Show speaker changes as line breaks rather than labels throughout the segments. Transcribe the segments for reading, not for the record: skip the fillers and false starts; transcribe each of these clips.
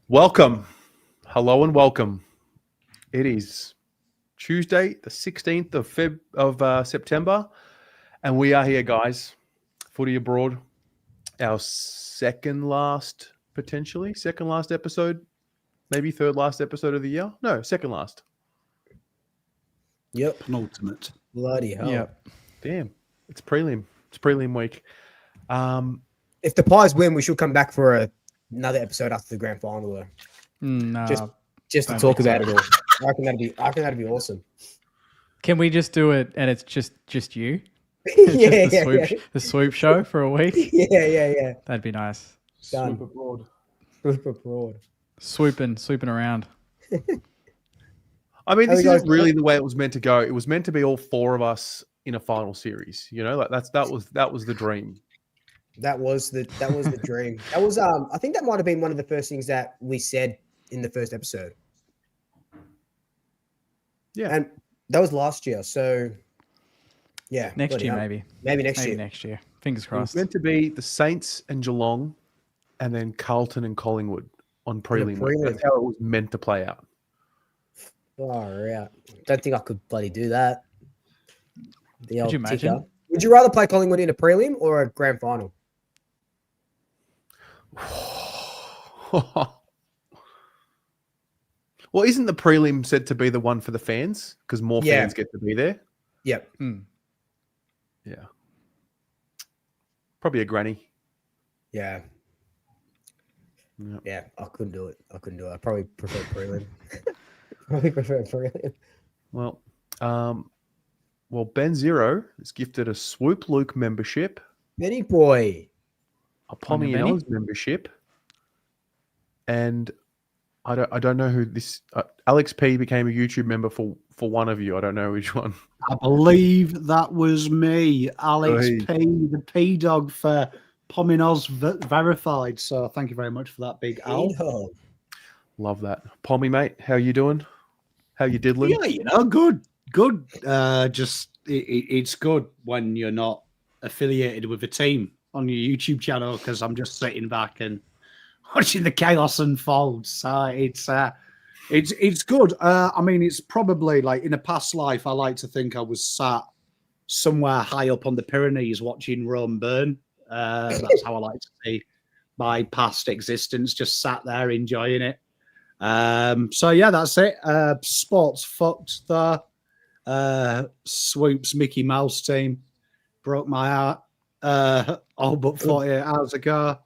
Welcome. Hello and welcome. It is Tuesday, the 16th of September, and we are here, guys. Footy Abroad, our second last episode, maybe third last episode of the year. No, second last.
Yep.
Penultimate.
Bloody hell.
Yep. Damn. It's prelim. It's prelim week.
If the Pies win, we should come back for another episode after the grand final, though.
No,
Just to talk about it all. I reckon that'd be awesome.
can we just do it and it's just you?
Yeah,
The swoop show for a week.
yeah.
That'd be nice.
Done.
Swoop abroad.
Swoop abroad.
Swooping around.
I mean,
How
this
you guys
isn't really the way it was meant to go. It was meant to be all four of us in a final series. You know, like that was the dream.
That was the dream. That was I think that might have been one of the first things that we said in the first episode.
Yeah.
And that was last year. So yeah.
Next
bloody
year,
hell.
maybe.
Maybe next year.
Next year. Fingers
It was
crossed.
meant to be the Saints and Geelong, and then Carlton and Collingwood on prelim.
prelim.
That's how it was meant to play out.
Oh, yeah. Don't think I could bloody do that. The old
you imagine?
ticker. Would you rather play Collingwood in a prelim or a grand final?
Well, isn't the prelim said to be the one for the fans because more
Yeah.
fans get to be there?
Yep.
Yeah, probably a granny.
Yeah.
Yep.
Yeah. I couldn't do it. I probably prefer prelim. Probably prefer prelim.
Well, Ben Zero is gifted a Swoop Luke membership,
Benny boy.
a Pommy
Benny?
Ellis membership, and I don't know who this. Alex P became a YouTube member for one of you. I don't know which one.
I believe that was me, Alex
Hey.
P, the P dog for Pominos verified. So thank you very much for that, Big Al.
Oh,
Love that, Pommy mate. How you doing? How you diddling?
Yeah, good. It's good when you're not affiliated with a team on your YouTube channel because I'm just sitting back and watching the chaos unfold. So it's good. I mean, it's probably like in a past life, I like to think I was sat somewhere high up on the Pyrenees watching Rome burn. That's how I like to see my past existence, just sat there enjoying it. So yeah, that's it. Sports fucked there. Swoop's Mickey Mouse team broke my heart all but 48 hours ago.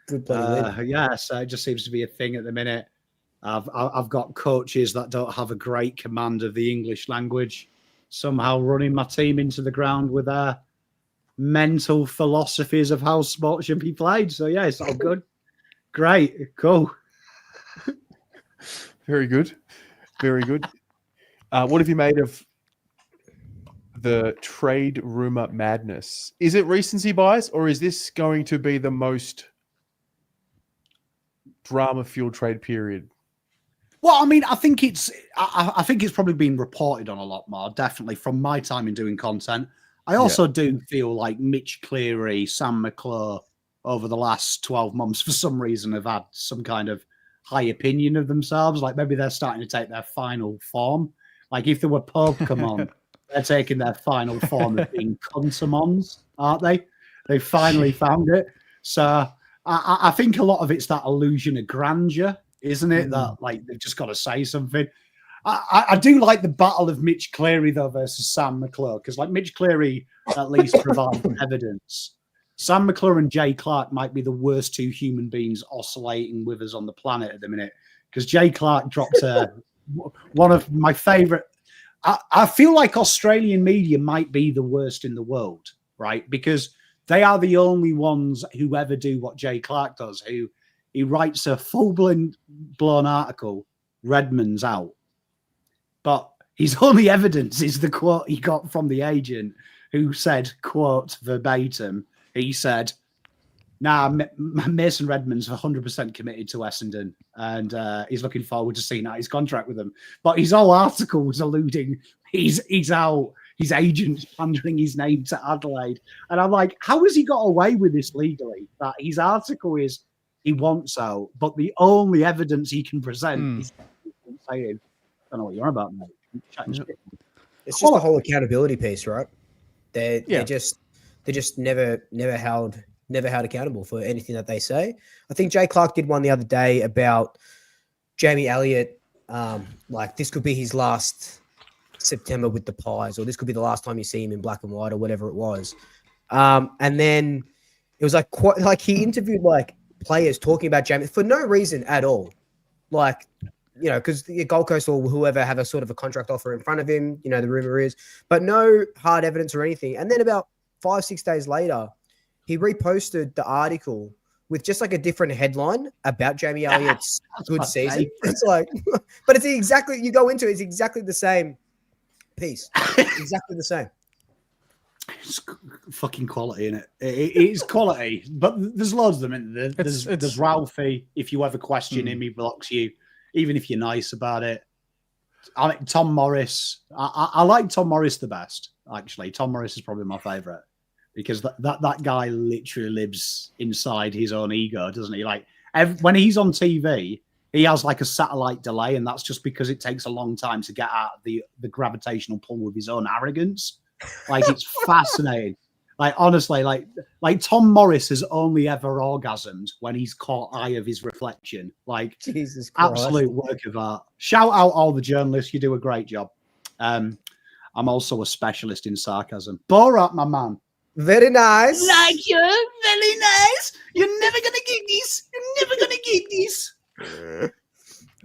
good bloody win.
Yeah, so it just seems to be a thing at the minute. I've got coaches that don't have a great command of the English language, somehow running my team into the ground with their mental philosophies of how sport should be played. So yeah, it's all good. Great, cool.
Very good. Very good. What have you made of the trade rumor madness? Is it recency bias or is this going to be the most drama-fueled trade period?
Well, I mean, I think it's probably been reported on a lot more, definitely from my time in doing content. I also do feel like Mitch Cleary, Sam McClure over the last 12 months for some reason have had some kind of high opinion of themselves. Like maybe they're starting to take their final form. Like if there were Pokemon, they're taking their final form of being Contamons, aren't they? They finally found it. So I think a lot of it's that illusion of grandeur, isn't it? That like they've just got to say something. I do like the battle of Mitch Cleary though versus Sam McClure because like Mitch Cleary at least provides evidence. Sam McClure and Jay Clark might be the worst two human beings oscillating with us on the planet at the minute because Jay Clark dropped one of my favorite. I feel like Australian media might be the worst in the world, right? Because they are the only ones who ever do what Jay Clark does. He writes a full-blown article, Redmond's out. But his only evidence is the quote he got from the agent who said, quote, verbatim, he said, Mason Redmond's 100% committed to Essendon and he's looking forward to seeing out his contract with them. But his whole article was alluding he's out, his agent's pandering his name to Adelaide. And I'm like, how has he got away with this legally? That his article is he wants out, but the only evidence he can present is saying, "I don't know what you're on about, mate." Chatting shit.
It's just the whole accountability piece, right? They're
Yeah.
just never held accountable for anything that they say. I think Jay Clark did one the other day about Jamie Elliott. Like this could be his last September with the Pies, or this could be the last time you see him in black and white, or whatever it was. And then it was like he interviewed like players talking about Jamie for no reason at all. Like, you know, because the Gold Coast or whoever have a sort of a contract offer in front of him, you know, the rumor is, but no hard evidence or anything. And then about 5-6 days later, he reposted the article with just like a different headline about Jamie Elliott's good season. It's like, but it's exactly, you go into it, it's exactly the same piece. Exactly the same.
It's fucking quality, isn't it? It is quality, but there's loads of them. Isn't there? There's Ralphie. If you ever question him, he blocks you, even if you're nice about it. Tom Morris. I like Tom Morris the best, actually. Tom Morris is probably my favourite because that guy literally lives inside his own ego, doesn't he? Like when he's on TV, he has like a satellite delay, and that's just because it takes a long time to get out of the gravitational pull with his own arrogance. Like it's fascinating. Like honestly, like Tom Morris has only ever orgasmed when he's caught eye of his reflection. Like
Jesus Christ.
Absolute work of art. Shout out all the journalists. You do a great job. I'm also a specialist in sarcasm. Borat, my man.
Very nice.
Like you, very nice. You're never gonna get this. You're never gonna get this.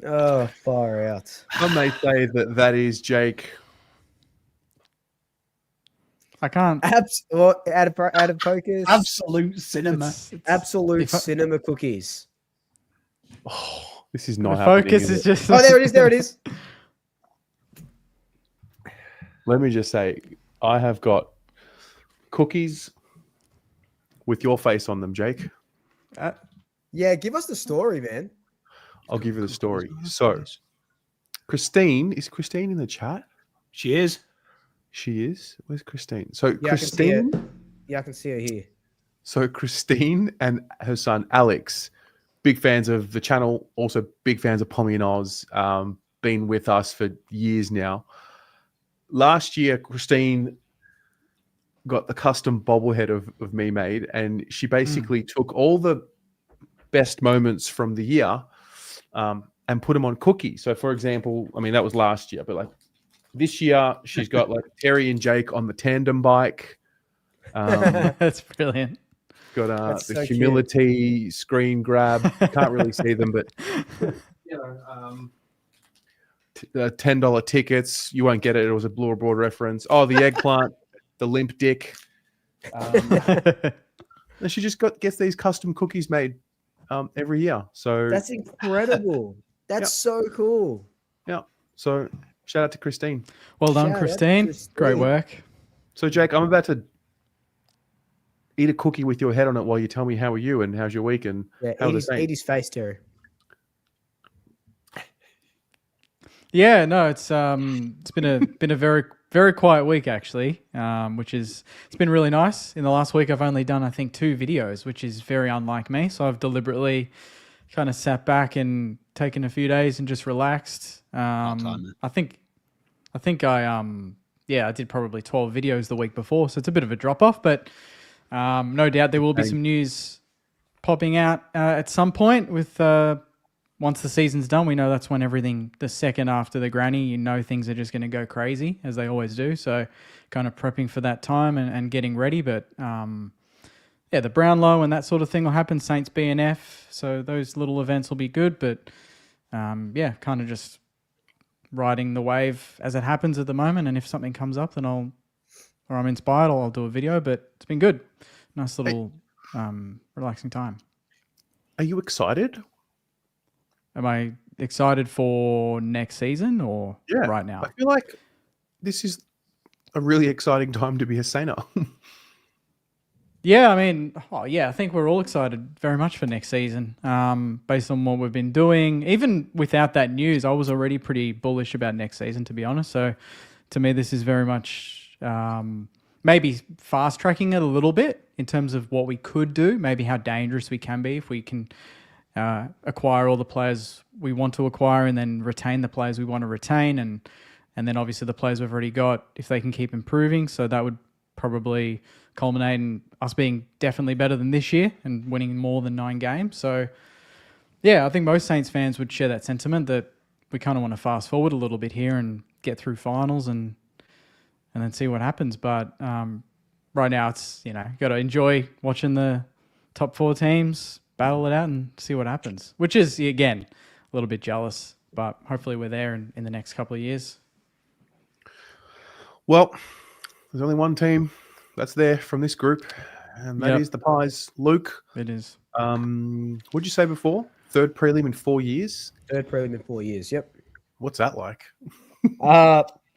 Oh, far out.
I may say that is Jake.
I can't.
Out of focus.
Absolute cinema.
Absolute cinema cookies.
Oh, this is not
The
happening.
focus is just.
Oh, there it is. There it is.
Let me just say, I have got cookies with your face on them, Jake.
Yeah, give us the story, man.
I'll give you the story. So, Christine, is Christine in the chat?
She is.
She is. Where's Christine? So
Yeah,
Christine.
I can see her here.
So Christine and her son Alex, big fans of the channel, also big fans of Pommy and Oz. Been with us for years now. Last year, Christine got the custom bobblehead of me made, and she basically took all the best moments from the year and put them on cookies. So, for example, I mean that was last year, but like. This year, she's got like Terry and Jake on the tandem bike.
That's brilliant.
Got
That's
the
so
humility screen grab. Can't really see them, but you know, the $10 tickets. You won't get it. It was a Blue Broad reference. Oh, the eggplant, the limp dick. And she just gets these custom cookies made every year. So
That's incredible. That's so cool.
yeah. So. Shout out to Christine.
Well done,
Shout out to
Christine.
Christine.
Great work.
So, Jake, I'm about to eat a cookie with your head on it while you tell me how are you and how's your week and how
Eat his face, Terry.
Yeah, no, it's been a very very quiet week actually, it's been really nice. In the last week, I've only done I think 2 videos, which is very unlike me. So I've deliberately kind of sat back and taken a few days and just relaxed. I think I did probably 12 videos the week before, so it's a bit of a drop off, but no doubt there will be some news popping out at some point with once the season's done. We know that's when everything, the second after the granny, you know things are just going to go crazy as they always do. So kind of prepping for that time and getting ready. But the Brownlow and that sort of thing will happen. Saints BNF. So those little events will be good. But kind of just riding the wave as it happens at the moment. And if something comes up, then I'm inspired, I'll do a video. But it's been good. Nice little relaxing time.
Are you excited?
Am I excited for next season or right now?
I feel like this is a really exciting time to be a Sainer.
Yeah, I mean, I think we're all excited very much for next season. Based on what we've been doing, even without that news, I was already pretty bullish about next season, to be honest. So to me, this is very much maybe fast tracking it a little bit in terms of what we could do, maybe how dangerous we can be if we can acquire all the players we want to acquire and then retain the players we want to retain. And then obviously the players we've already got, if they can keep improving. So that would probably culminate in us being definitely better than this year and winning more than 9 games. So, yeah, I think most Saints fans would share that sentiment that we kind of want to fast forward a little bit here and get through finals and then see what happens. But right now it's, got to enjoy watching the top 4 teams battle it out and see what happens, which is, again, a little bit jealous, but hopefully we're there in the next couple of years.
Well, there's only one team that's there from this group, and that is the Pies. Luke.
It is.
What'd you say before? 3rd prelim in 4 years?
3rd prelim in 4 years, yep.
What's that like?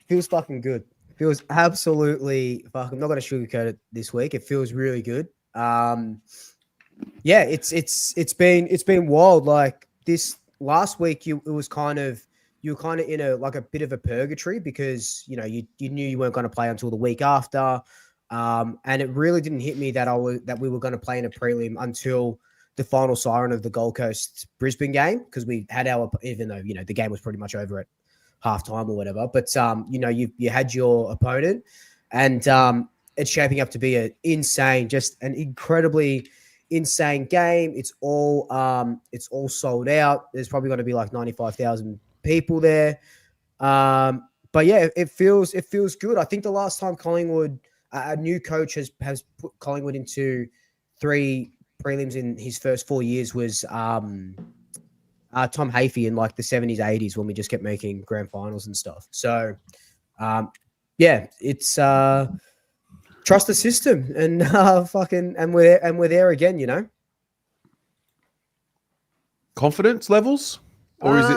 Feels fucking good. Feels absolutely fucking. I'm not going to sugarcoat it this week. It feels really good. Yeah, it's been wild. Like this last week, you were kind of in a bit of a purgatory because you knew you weren't going to play until the week after, and it really didn't hit me that we were going to play in a prelim until the final siren of the Gold Coast Brisbane game, because we had even though the game was pretty much over at halftime or whatever, but you had your opponent, and it's shaping up to be an incredibly insane game. It's all sold out. There's probably going to be like 95,000 people there. But yeah, it feels good. I think the last time Collingwood, a new coach has put Collingwood into 3 prelims in his first 4 years was Tom Hafey in like the 70s, 80s when we just kept making grand finals and stuff. So yeah, it's trust the system and we're there again, Confidence
levels? Or is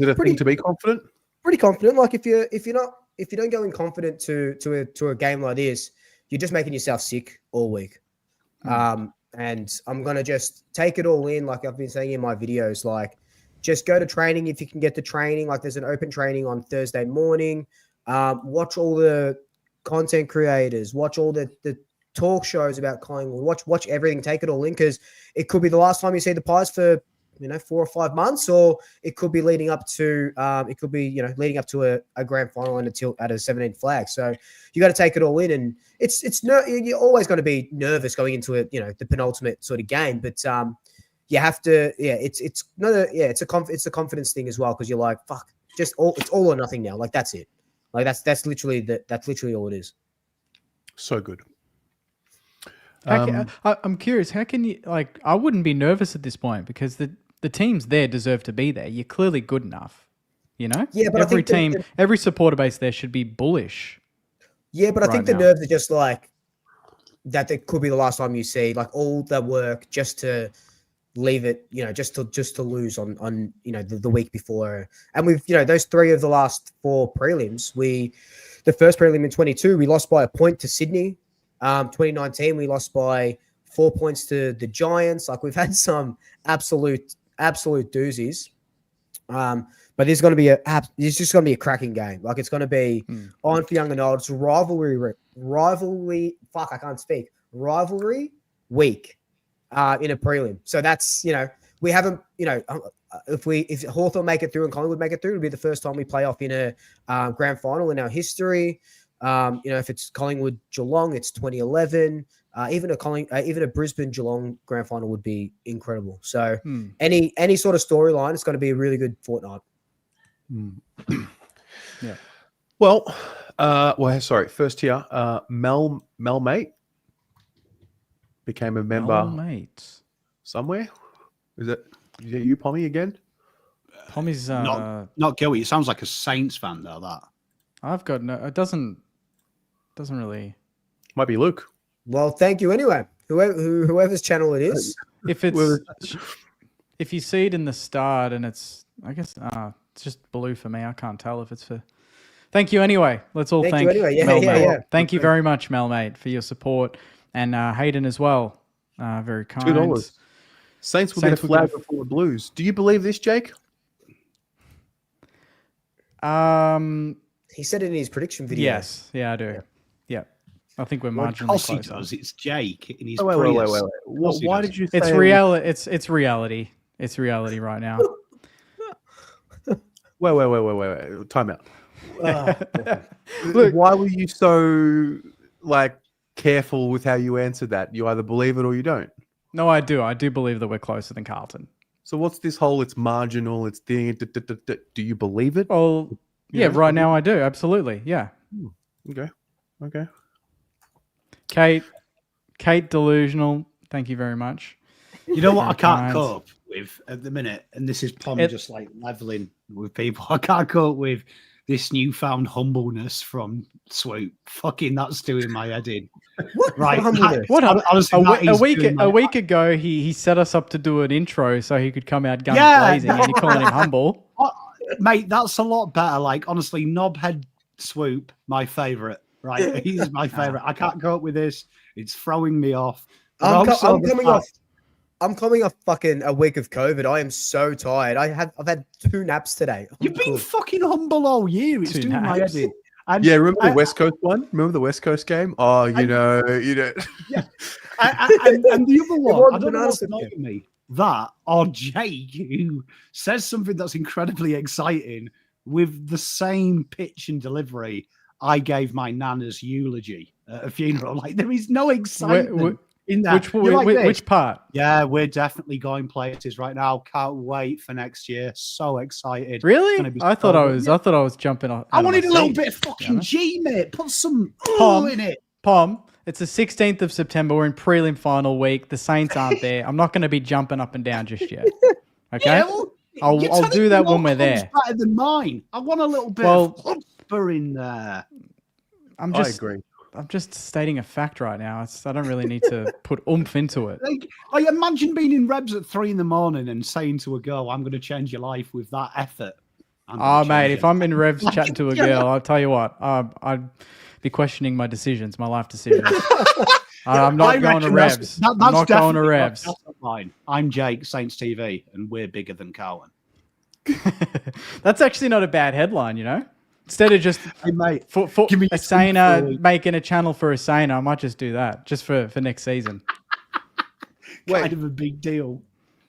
it a thing to be confident?
Pretty confident. Like if you don't go in confident to a game like this, you're just making yourself sick all week. And I'm gonna just take it all in, like I've been saying in my videos, like just go to training if you can get to training. Like there's an open training on Thursday morning. Watch all the content creators, watch all the talk shows about Collingwood, watch everything, take it all in, because it could be the last time you see the Pies for 4 or 5 months, or it could be leading up to a grand final and a tilt at a 17 flag. So you got to take it all in, and you're always going to be nervous going into the penultimate sort of game, but you have to it's a confidence thing as well, because you're like, fuck, it's all or nothing now. Like that's it. Like that's literally all it is.
So good.
I'm curious, how can you, like, I wouldn't be nervous at this point because the teams there deserve to be there. You're clearly good enough, Yeah, but every supporter base there should be bullish.
Yeah, but I think the nerves are just like that. It could be the last time you see like all the work just to leave it, just to lose on the week before. And we've those 3 of the last 4 prelims. The first prelim in 22, we lost by a point to Sydney. 2019, we lost by 4 points to the Giants. Like we've had some absolute doozies. But there's going to be it's just going to be a cracking game. Like it's going to be on for young and old. It's a rivalry. Fuck, I can't speak. Rivalry week in a prelim. So that's we haven't if Hawthorn make it through and Collingwood make it through, it'll be the first time we play off in a grand final in our history. If it's Collingwood Geelong, it's 2011. Even a Brisbane Geelong grand final would be incredible. So any sort of storyline, it's going to be a really good fortnight.
Yeah. Well, sorry. First here, Mel Mate became a member somewhere. Is it you, Pommy, again?
Pommy's
not Gilly. It sounds like a Saints fan though. That
I've got no. It doesn't really.
Might be Luke.
Well, thank you anyway. Whoever's channel it is.
If you see it in the start and it's, I guess, it's just blue for me. I can't tell if it's for. Thank you anyway. Let's all thank
you anyway.
Mel Mate.
Yeah.
Thank you very much, Mel Mate, for your support, and Hayden as well. Very kind.
$2. Saints will get a flag before the Blues. Do you believe this, Jake?
He said it in his prediction video.
Yes. Yeah, I do. Yeah. I think we're marginally close.
He does. It's Jake in his
wait. Why did you say
it's reality? It's reality. It's reality right now.
Wait. Time out.
Look-
Why were you so careful with how you answered that? You either believe it or you don't.
No, I do. I do believe that we're closer than Carlton.
So what's this whole? It's marginal. It's thing. Do you believe it?
Well, yeah, right now I do. Absolutely. Yeah.
Okay.
Kate delusional. Thank you very much.
You know what I
Very
can't
kind.
cope with at the minute, and this is Pom just leveling with people. I can't cope with this newfound humbleness from Swoop. Fucking, that's doing my head in.
What?
Right.
Humbleness?
What?
Honestly,
A week ago, he set us up to do an intro so he could come out guns blazing, and you're calling him humble.
Mate, that's a lot better. Honestly, Knobhead Swoop, my favourite. Right, he's my favourite. I can't cope with this. It's throwing me off.
I'm coming off fucking a week of COVID. I am so tired. I've had 2 naps today.
You've been fucking humble all year. It's doing my head in. And
remember the West Coast one? Remember the West Coast game? Oh, you know.
Yeah. And the other one, I don't know what's
bananas.
annoying me. That or Jake, who says something that's incredibly exciting with the same pitch and delivery I gave my nana's eulogy at a funeral. There is no excitement in that.
Which part?
Yeah, we're definitely going places right now. Can't wait for next year. So excited.
Really? I thought I was jumping off.
I wanted a little bit of fucking G, mate. Put some
Pom
in it.
Pom, it's the 16th of September. We're in prelim final week. The Saints aren't there. I'm not going to be jumping up and down just yet. Okay?
Yeah, well,
I'll do that when we're there.
Better than mine. I want a little bit of chutzpah in there.
I agree.
I'm just stating a fact right now. I don't really need to put oomph into it.
I imagine being in Rebs at 3 a.m. and saying to a girl, "I'm going to change your life" with that effort.
Oh, mate, if I'm in Revs chatting to a girl, I'll tell you what, I'd be questioning my decisions, my life decisions. I'm not going to Revs. I'm not going to Revs.
That's not mine. I'm Jake, Saints TV, and we're bigger than Cowan.
That's actually not a bad headline, you know? Instead of just
Hey, mate,
for
give me
Asana making a channel for Asana, I might just do that just for next season.
Kind of a big deal.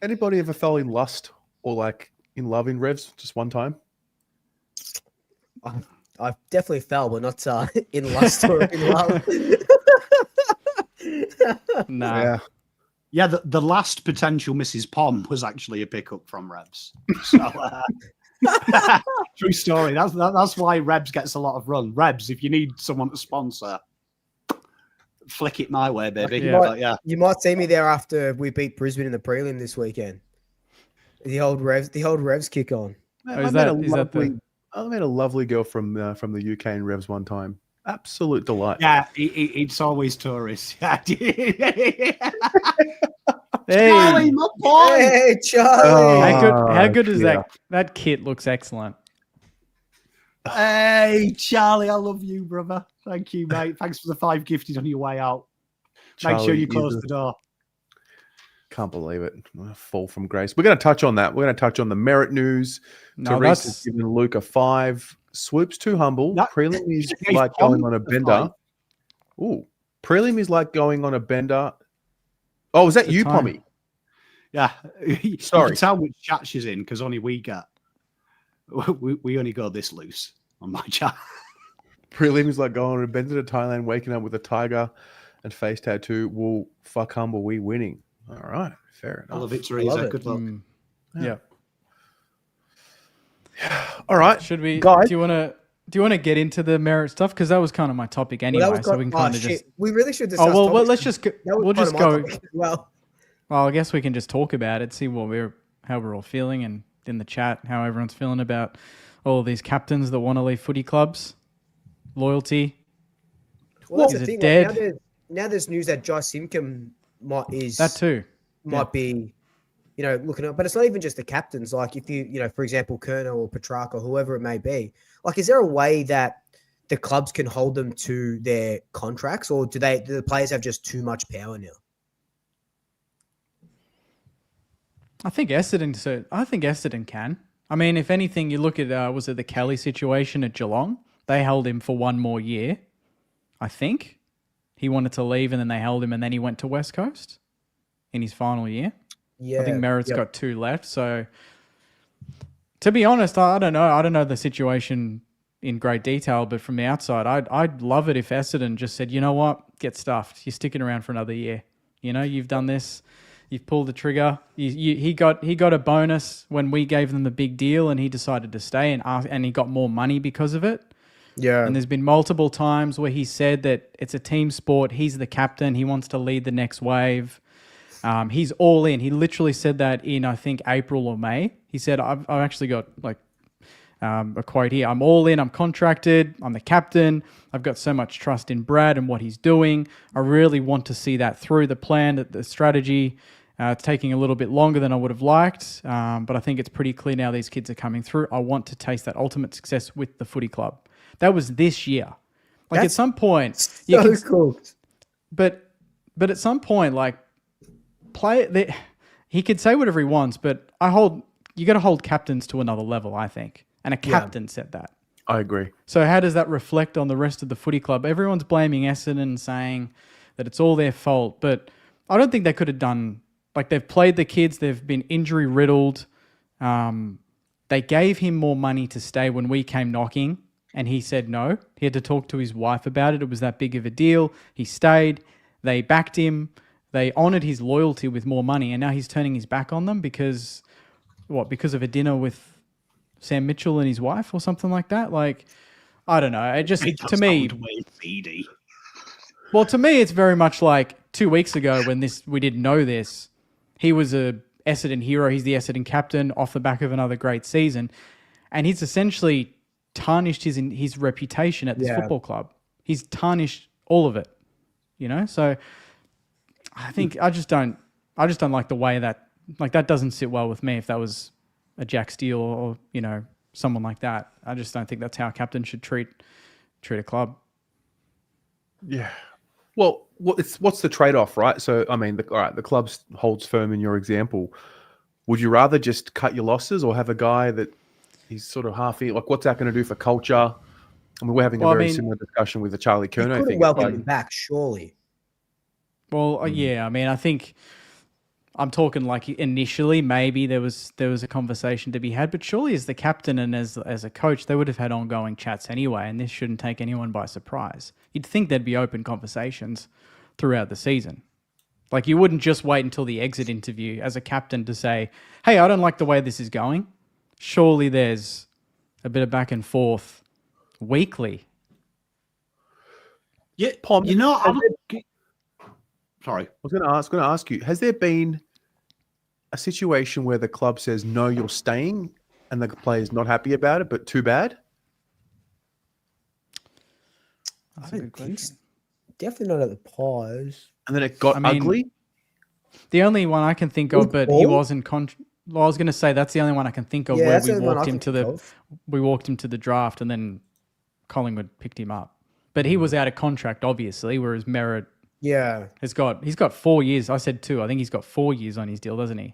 Anybody ever fell in lust or in love in Revs just one time?
I definitely fell, but not in lust or in love.
Nah.
Yeah, the last potential Mrs. Pom was actually a pickup from Rebs. So, true story. That's why Rebs gets a lot of run. Rebs, if you need someone to sponsor, flick it my way, baby.
You might see me there after we beat Brisbane in the prelim this weekend. The old Revs kick on.
I met a lovely girl from the UK in Revs one time. Absolute delight.
Yeah, it's always tourists.
Hey,
Charlie, my boy.
Hey, Charlie.
how good is that? That kit looks excellent.
Hey, Charlie, I love you, brother. Thank you, mate. Thanks for the 5 gifted on your way out. Make sure you close the door.
Can't believe it. Fall from grace. We're going to touch on that. We're going to touch on the merit news.
No,
Therese has given Luke a 5. Swoop's too humble. Prelim is like going on a bender. Ooh, prelim is like going on a bender. Oh, was that you, Pommy?
Yeah.
Sorry.
You can tell which chat she's in because only we get. We only go this loose on my chat.
Prelim is like going on a bender to Thailand, waking up with a tiger and face tattoo. Well, fuck humble, we winning. All right, fair enough.
I love it, Teresa. Good luck.
Yeah.
All right.
Should we?
Guys,
do you want to get into the merit stuff? Because that was kind of my topic anyway. So we can kind of just.
We really should discuss.
Oh well,
topics.
let's just go. We'll just go.
Well,
I guess we can just talk about it, see how we're all feeling, and in the chat how everyone's feeling about all of these captains that want to leave footy clubs. Loyalty.
well that's
is
the
it
thing.
dead?
Now there's news that Josh Simcombe might be, looking up. But it's not even just the captains. Like if you, for example, Kerner or Petrarca or whoever it may be. Like, is there a way that the clubs can hold them to their contracts, or do the players have just too much power now?
I think Essendon can. I mean, if anything, you look at was it the Kelly situation at Geelong? They held him for 1 more year. I think he wanted to leave, and then they held him, and then he went to West Coast in his final year.
Yeah.
I think Merritt's
Yep.
got 2 left. So to be honest, I don't know. I don't know the situation in great detail, but from the outside, I'd love it if Essendon just said, you know what, get stuffed. You're sticking around for another year. You know, you've done this. You've pulled the trigger. He got a bonus when we gave them the big deal, and he decided to stay and he got more money because of it.
Yeah.
And there's been multiple times where he said that it's a team sport. He's the captain. He wants to lead the next wave. He's all in. He literally said that in, I think, April or May. He said, I've actually got like a quote here. I'm all in. I'm contracted. I'm the captain. I've got so much trust in Brad and what he's doing. I really want to see that through. The plan, the strategy. It's taking a little bit longer than I would have liked, but I think it's pretty clear now these kids are coming through. I want to taste that ultimate success with the footy club. That was this year. Like at some point, you can,
cool.
but at some point, like he could say whatever he wants, but you got to hold captains to another level, I think. And a captain said that.
I agree.
So how does that reflect on the rest of the footy club? Everyone's blaming Essendon and saying that it's all their fault, but I don't think they could have done. Like they've played the kids, they've been injury riddled. They gave him more money to stay when we came knocking, and he said no. He had to talk to his wife about it. It was that big of a deal. He stayed. They backed him. They honoured his loyalty with more money, and now he's turning his back on them because of a dinner with Sam Mitchell and his wife or something like that? Like, I don't know. It just, to me... Well, to me, it's very much like 2 weeks ago when we didn't know this. He was a Essendon hero. He's the Essendon captain off the back of another great season. And he's essentially tarnished his reputation at this football club. He's tarnished all of it, you know? So I think I just don't like the way that doesn't sit well with me if that was a Jack Steele or, you know, someone like that. I just don't think that's how a captain should treat a club.
Yeah. Well, what's the trade-off, right? So, I mean, the club holds firm in your example. Would you rather just cut your losses or have a guy that he's sort of half in? Like, what's that going to do for culture? I mean, we're having a very similar discussion with the Charlie Curnow thing.
You couldn't welcome him back, surely.
Well, yeah. I mean, I think I'm talking like initially maybe there was a conversation to be had, but surely as the captain and as a coach, they would have had ongoing chats anyway, and this shouldn't take anyone by surprise. You'd think there'd be open conversations throughout the season. Like you wouldn't just wait until the exit interview as a captain to say, hey, I don't like the way this is going. Surely there's a bit of back and forth weekly.
Yeah,
Pom,
you know, sorry.
I was going to ask you, has there been a situation where the club says, no, you're staying, and the player's not happy about it, but too bad?
I don't think so. Definitely not at the Pies.
And then it got ugly?
The only one I can think of, but he wasn't well, I was going to say that's the only one I can think of where we walked him to the draft and then Collingwood picked him up. But he was out of contract, obviously, whereas Merritt he's got 4 years. I said 2. I think he's got 4 years on his deal, doesn't he?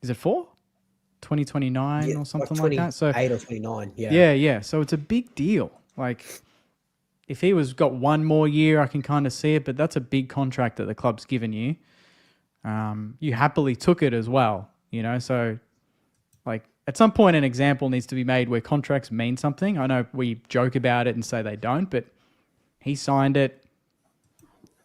Is it 4? 2029 or something like that? So
8 or 29, yeah.
Yeah. So it's a big deal. Like, if he got 1 more year, I can kind of see it, but that's a big contract that the club's given you. You happily took it as well, you know? So, like, at some point, an example needs to be made where contracts mean something. I know we joke about it and say they don't, but he signed it.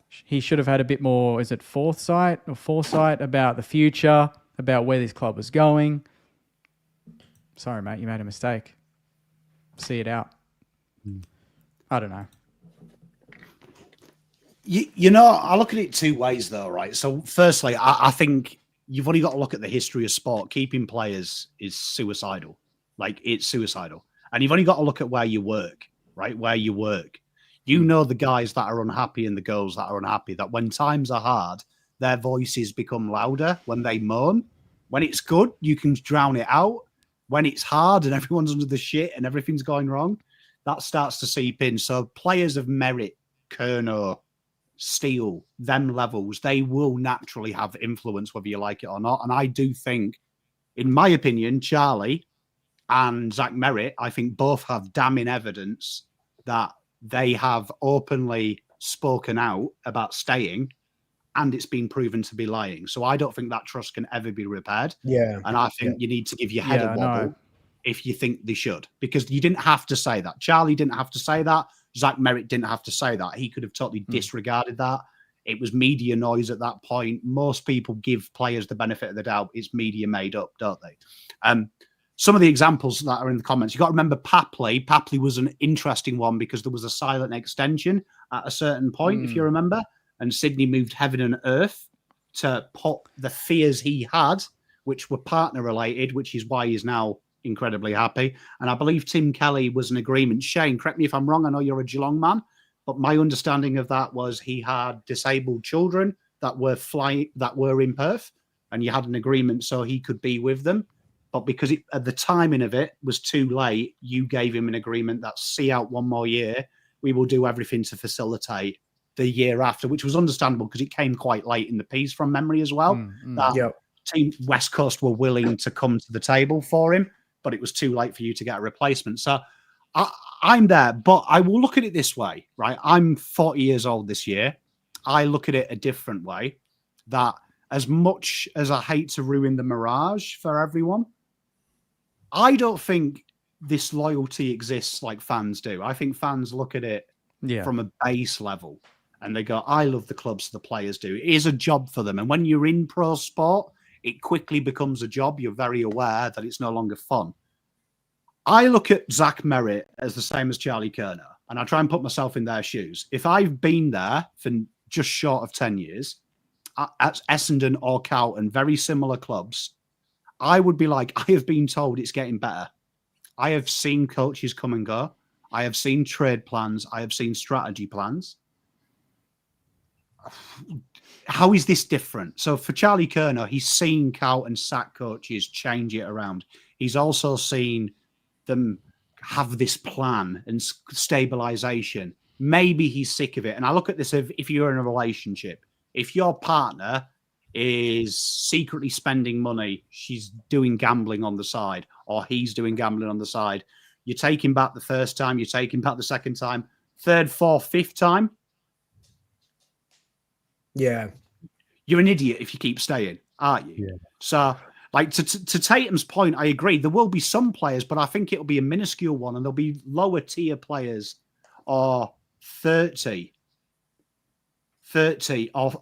He should have had a bit more, is it foresight about the future, about where this club was going. Sorry, mate, you made a mistake. See it out. I don't know.
You know, I look at it 2 ways, though, right? So, firstly, I think you've only got to look at the history of sport. Keeping players is suicidal. Like, it's suicidal. And you've only got to look at where you work, right? Where you work. You know the guys that are unhappy and the girls that are unhappy, that when times are hard, their voices become louder when they moan. When it's good, you can drown it out. When it's hard and everyone's under the shit and everything's going wrong, that starts to seep in. So players of Merritt, Curnow, Steele, them levels, they will naturally have influence whether you like it or not. And I do think, in my opinion, Charlie and Zach Merritt, I think both have damning evidence that they have openly spoken out about staying and it's been proven to be lying. So I don't think that trust can ever be repaired.
Yeah.
And I think you need to give your head a
Yeah,
wobble
no.
if you think they should, because you didn't have to say that. Charlie didn't have to say that. Zach Merritt didn't have to say that. He could have totally disregarded that. It was media noise at that point. Most people give players the benefit of the doubt. It's media made up, don't they? Some of the examples that are in the comments, you got to remember Papley. Papley was an interesting one because there was a silent extension at a certain point, if you remember. And Sydney moved heaven and earth to put the fears he had, which were partner related, which is why he's now incredibly happy. And I believe Tim Kelly was an agreement. Shane, correct me if I'm wrong. I know you're a Geelong man, but my understanding of that was he had disabled children that were in Perth, and you had an agreement so he could be with them. But because at the timing of it was too late, you gave him an agreement that see out one more year. We will do everything to facilitate the year after, which was understandable because it came quite late in the piece from memory as well. That Team West Coast were willing to come to the table for him, but it was too late for you to get a replacement. So I'm there, but I will look at it this way, right? I'm 40 years old this year. I look at it a different way, that as much as I hate to ruin the mirage for everyone, I don't think this loyalty exists like fans do. I think fans look at it from a base level and they go, I love the clubs the players do. It is a job for them. And when you're in pro sport, it quickly becomes a job. You're very aware that it's no longer fun. I look at Zach Merritt as the same as Charlie Kerner, and I try and put myself in their shoes. If I've been there for just short of 10 years at Essendon or Carlton, very similar clubs, I would be like, I have been told it's getting better. I have seen coaches come and go. I have seen trade plans. I have seen strategy plans. How is this different? So for Charlie Kerner, he's seen Carlton sack coaches change it around. He's also seen them have this plan and stabilization. Maybe he's sick of it. And I look at this if you're in a relationship. If your partner is secretly spending money, she's doing gambling on the side, or he's doing gambling on the side, you take him back the first time, you take him back the second time, third, fourth, fifth time.
Yeah.
You're an idiot if you keep staying, aren't you? Yeah. So, like, to Tatum's point, I agree. There will be some players, but I think it'll be a minuscule one, and there'll be lower tier players or 30 of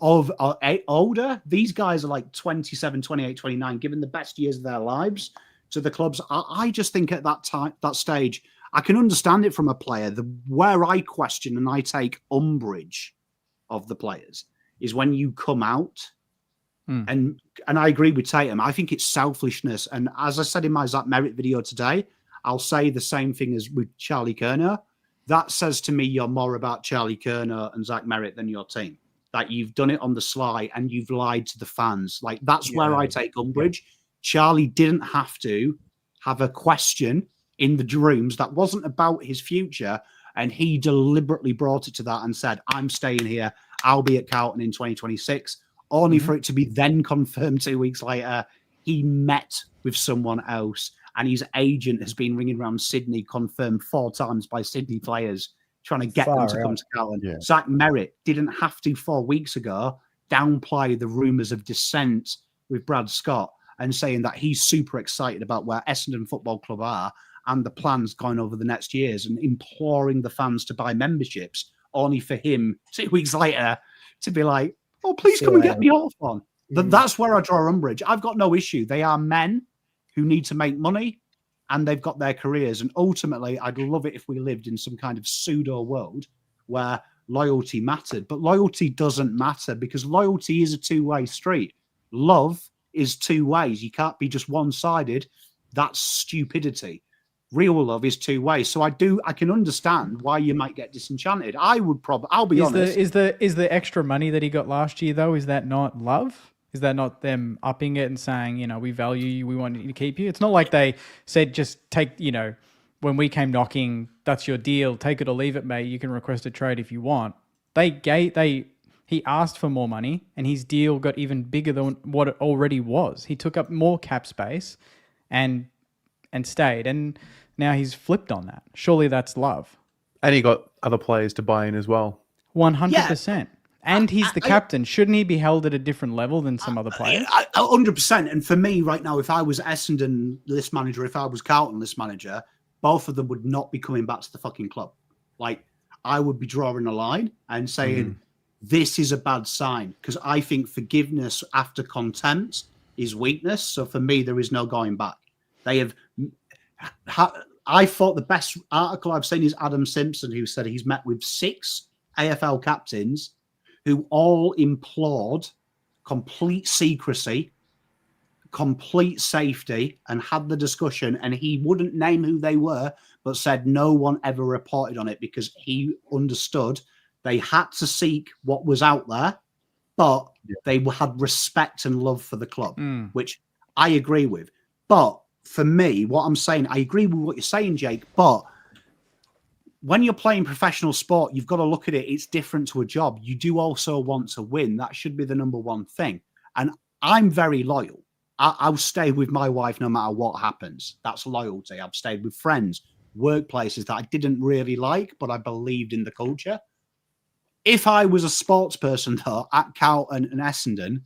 older. These guys are like 27, 28, 29, given the best years of their lives to the clubs. I just think at that stage, I can understand it from a player. Where I question and I take umbrage of the players is when you come out, and I agree with Tatum. I think it's selfishness. And as I said in my Zach Merritt video today, I'll say the same thing as with Charlie Kerner. That says to me you're more about Charlie Kerner and Zach Merritt than your team. That you've done it on the sly and you've lied to the fans. Like, that's where I take umbrage. Charlie didn't have to have a question in the rooms that wasn't about his future, and he deliberately brought it to that and said, I'm staying here. I'll be at Carlton in 2026, only for it to be then confirmed 2 weeks later he met with someone else, and his agent has been ringing around Sydney, confirmed 4 times by Sydney players, trying to get them to come to Carlton. Yeah. Zach Merritt didn't have to 4 weeks ago downplay the rumours of dissent with Brad Scott and saying that he's super excited about where Essendon Football Club are and the plans going over the next years, and imploring the fans to buy memberships, only for him 2 weeks later to be like, oh, please come and get me off on. That's where I draw umbrage. I've got no issue. They are men who need to make money, and they've got their careers. And ultimately, I'd love it if we lived in some kind of pseudo world where loyalty mattered. But loyalty doesn't matter, because loyalty is a two-way street. Love is two ways. You can't be just one-sided. That's stupidity. Real love is two ways. So I can understand why you might get disenchanted. I'll be honest.
Is the extra money that he got last year, though, is that not love? Is that not them upping it and saying, you know, we value you, we want to keep you? It's not like they said, just take, you know, when we came knocking, that's your deal, take it or leave it, mate. You can request a trade if you want. He asked for more money, and his deal got even bigger than what it already was. He took up more cap space and stayed, and now he's flipped on that. Surely that's love.
And he got other players to buy in as well.
100%. And he's the captain. Shouldn't he be held at a different level than some other players?
100%. And for me right now, if I was Essendon list manager, if I was Carlton list manager, both of them would not be coming back to the fucking club. Like, I would be drawing a line and saying, this is a bad sign. Because I think forgiveness after contempt is weakness. So for me, there is no going back. They have... I thought the best article I've seen is Adam Simpson, who said he's met with 6 AFL captains who all implored complete secrecy, complete safety, and had the discussion. And he wouldn't name who they were, but said no one ever reported on it because he understood they had to seek what was out there, but they had respect and love for the club, which I agree with. But for me, what I'm saying, I agree with what you're saying, Jake, but when you're playing professional sport, you've got to look at it. It's different to a job. You do also want to win. That should be the number one thing. And I'm very loyal. I'll stay with my wife no matter what happens. That's loyalty. I've stayed with friends, workplaces that I didn't really like, but I believed in the culture. If I was a sports person, though, at Carlton and Essendon,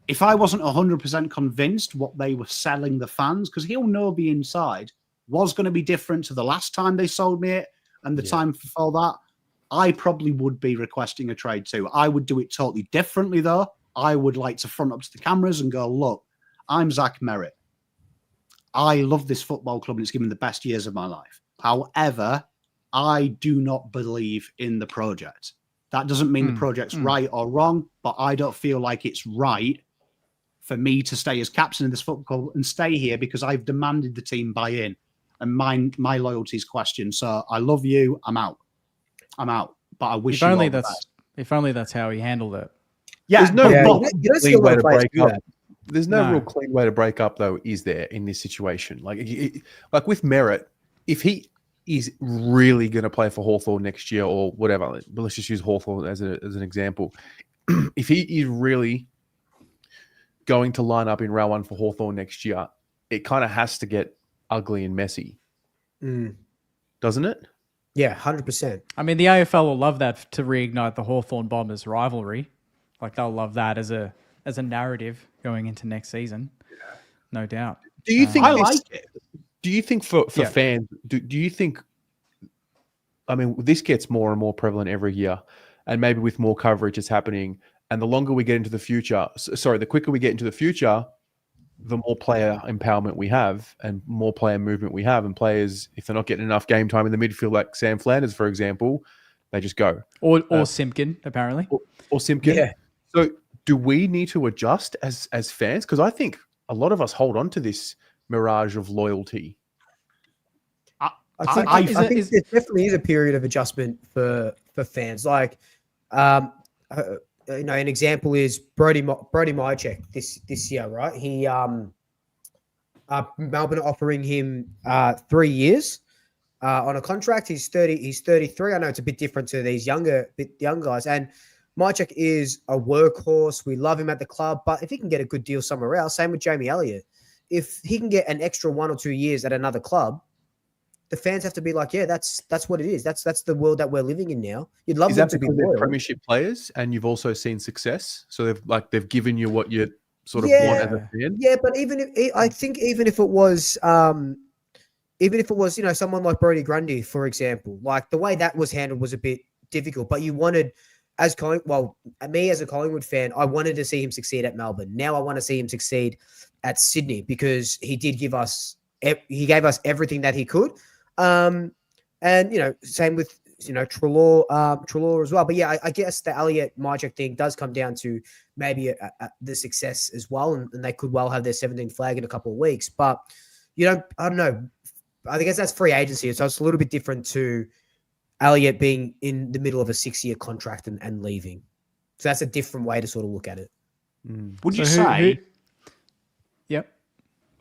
if I wasn't 100% convinced what they were selling the fans, because he'll know the inside was going to be different to the last time they sold me it, and the time before that, I probably would be requesting a trade too. I would do it totally differently, though. I would like to front up to the cameras and go, look, I'm Zach Merritt. I love this football club and it's given the best years of my life. However, I do not believe in the project. That doesn't mean the project's right or wrong, but I don't feel like it's right for me to stay as captain of this football club and stay here because I've demanded the team buy in. And my loyalty is questioned. So I love you. I'm out. But I wish
if only that's how he handled it.
Yeah, there's no
clean
way to break up. There's no real clean way to break up, though, is there in this situation? Like with Merritt, if he is really going to play for Hawthorn next year or whatever, but let's just use Hawthorn as an example. If he is really going to line up in round 1 for Hawthorn next year, it kind of has to get ugly and messy, doesn't it?
Yeah, 100%.
I mean, the AFL will love that to reignite the Hawthorn Bombers rivalry. Like, they'll love that as a narrative going into next season, no doubt.
Do you think
I like it?
Do you think for fans? Do you think? I mean, this gets more and more prevalent every year, and maybe with more coverage, it's happening. And the longer we get into the future, the quicker we get into the future, the more player empowerment we have and more player movement we have. And players, if they're not getting enough game time in the midfield, like Sam Flanders, for example, they just go.
Or Simpkin, apparently.
Or Simpkin. Yeah. So do we need to adjust as fans? Because I think a lot of us hold on to this mirage of loyalty.
I think there definitely is a period of adjustment for fans. Like, an example is Brody Mychek this year, right? He Melbourne are offering him 3 years on a contract. He's 33. I know it's a bit different to these young guys. And Mychek is a workhorse. We love him at the club, but if he can get a good deal somewhere else, same with Jamie Elliott. If he can get an extra 1 or 2 years at another club, the fans have to be like, yeah, that's what it is. That's the world that we're living in now. You'd love them to be loyal.
Premiership players, and you've also seen success. So they've given you what you sort of want as a fan.
Yeah, but even if it was someone like Brodie Grundy, for example, like the way that was handled was a bit difficult. But you wanted, me as a Collingwood fan, I wanted to see him succeed at Melbourne. Now I want to see him succeed at Sydney because he gave us everything that he could. And same with Treloar as well. But yeah, I guess the Elliott Mychek thing does come down to maybe the success as well, and they could well have their 17th flag in a couple of weeks. But I don't know. I guess that's free agency, so it's a little bit different to Elliott being in the middle of a 6-year contract and leaving. So that's a different way to sort of look at it.
Would you say?
Yep.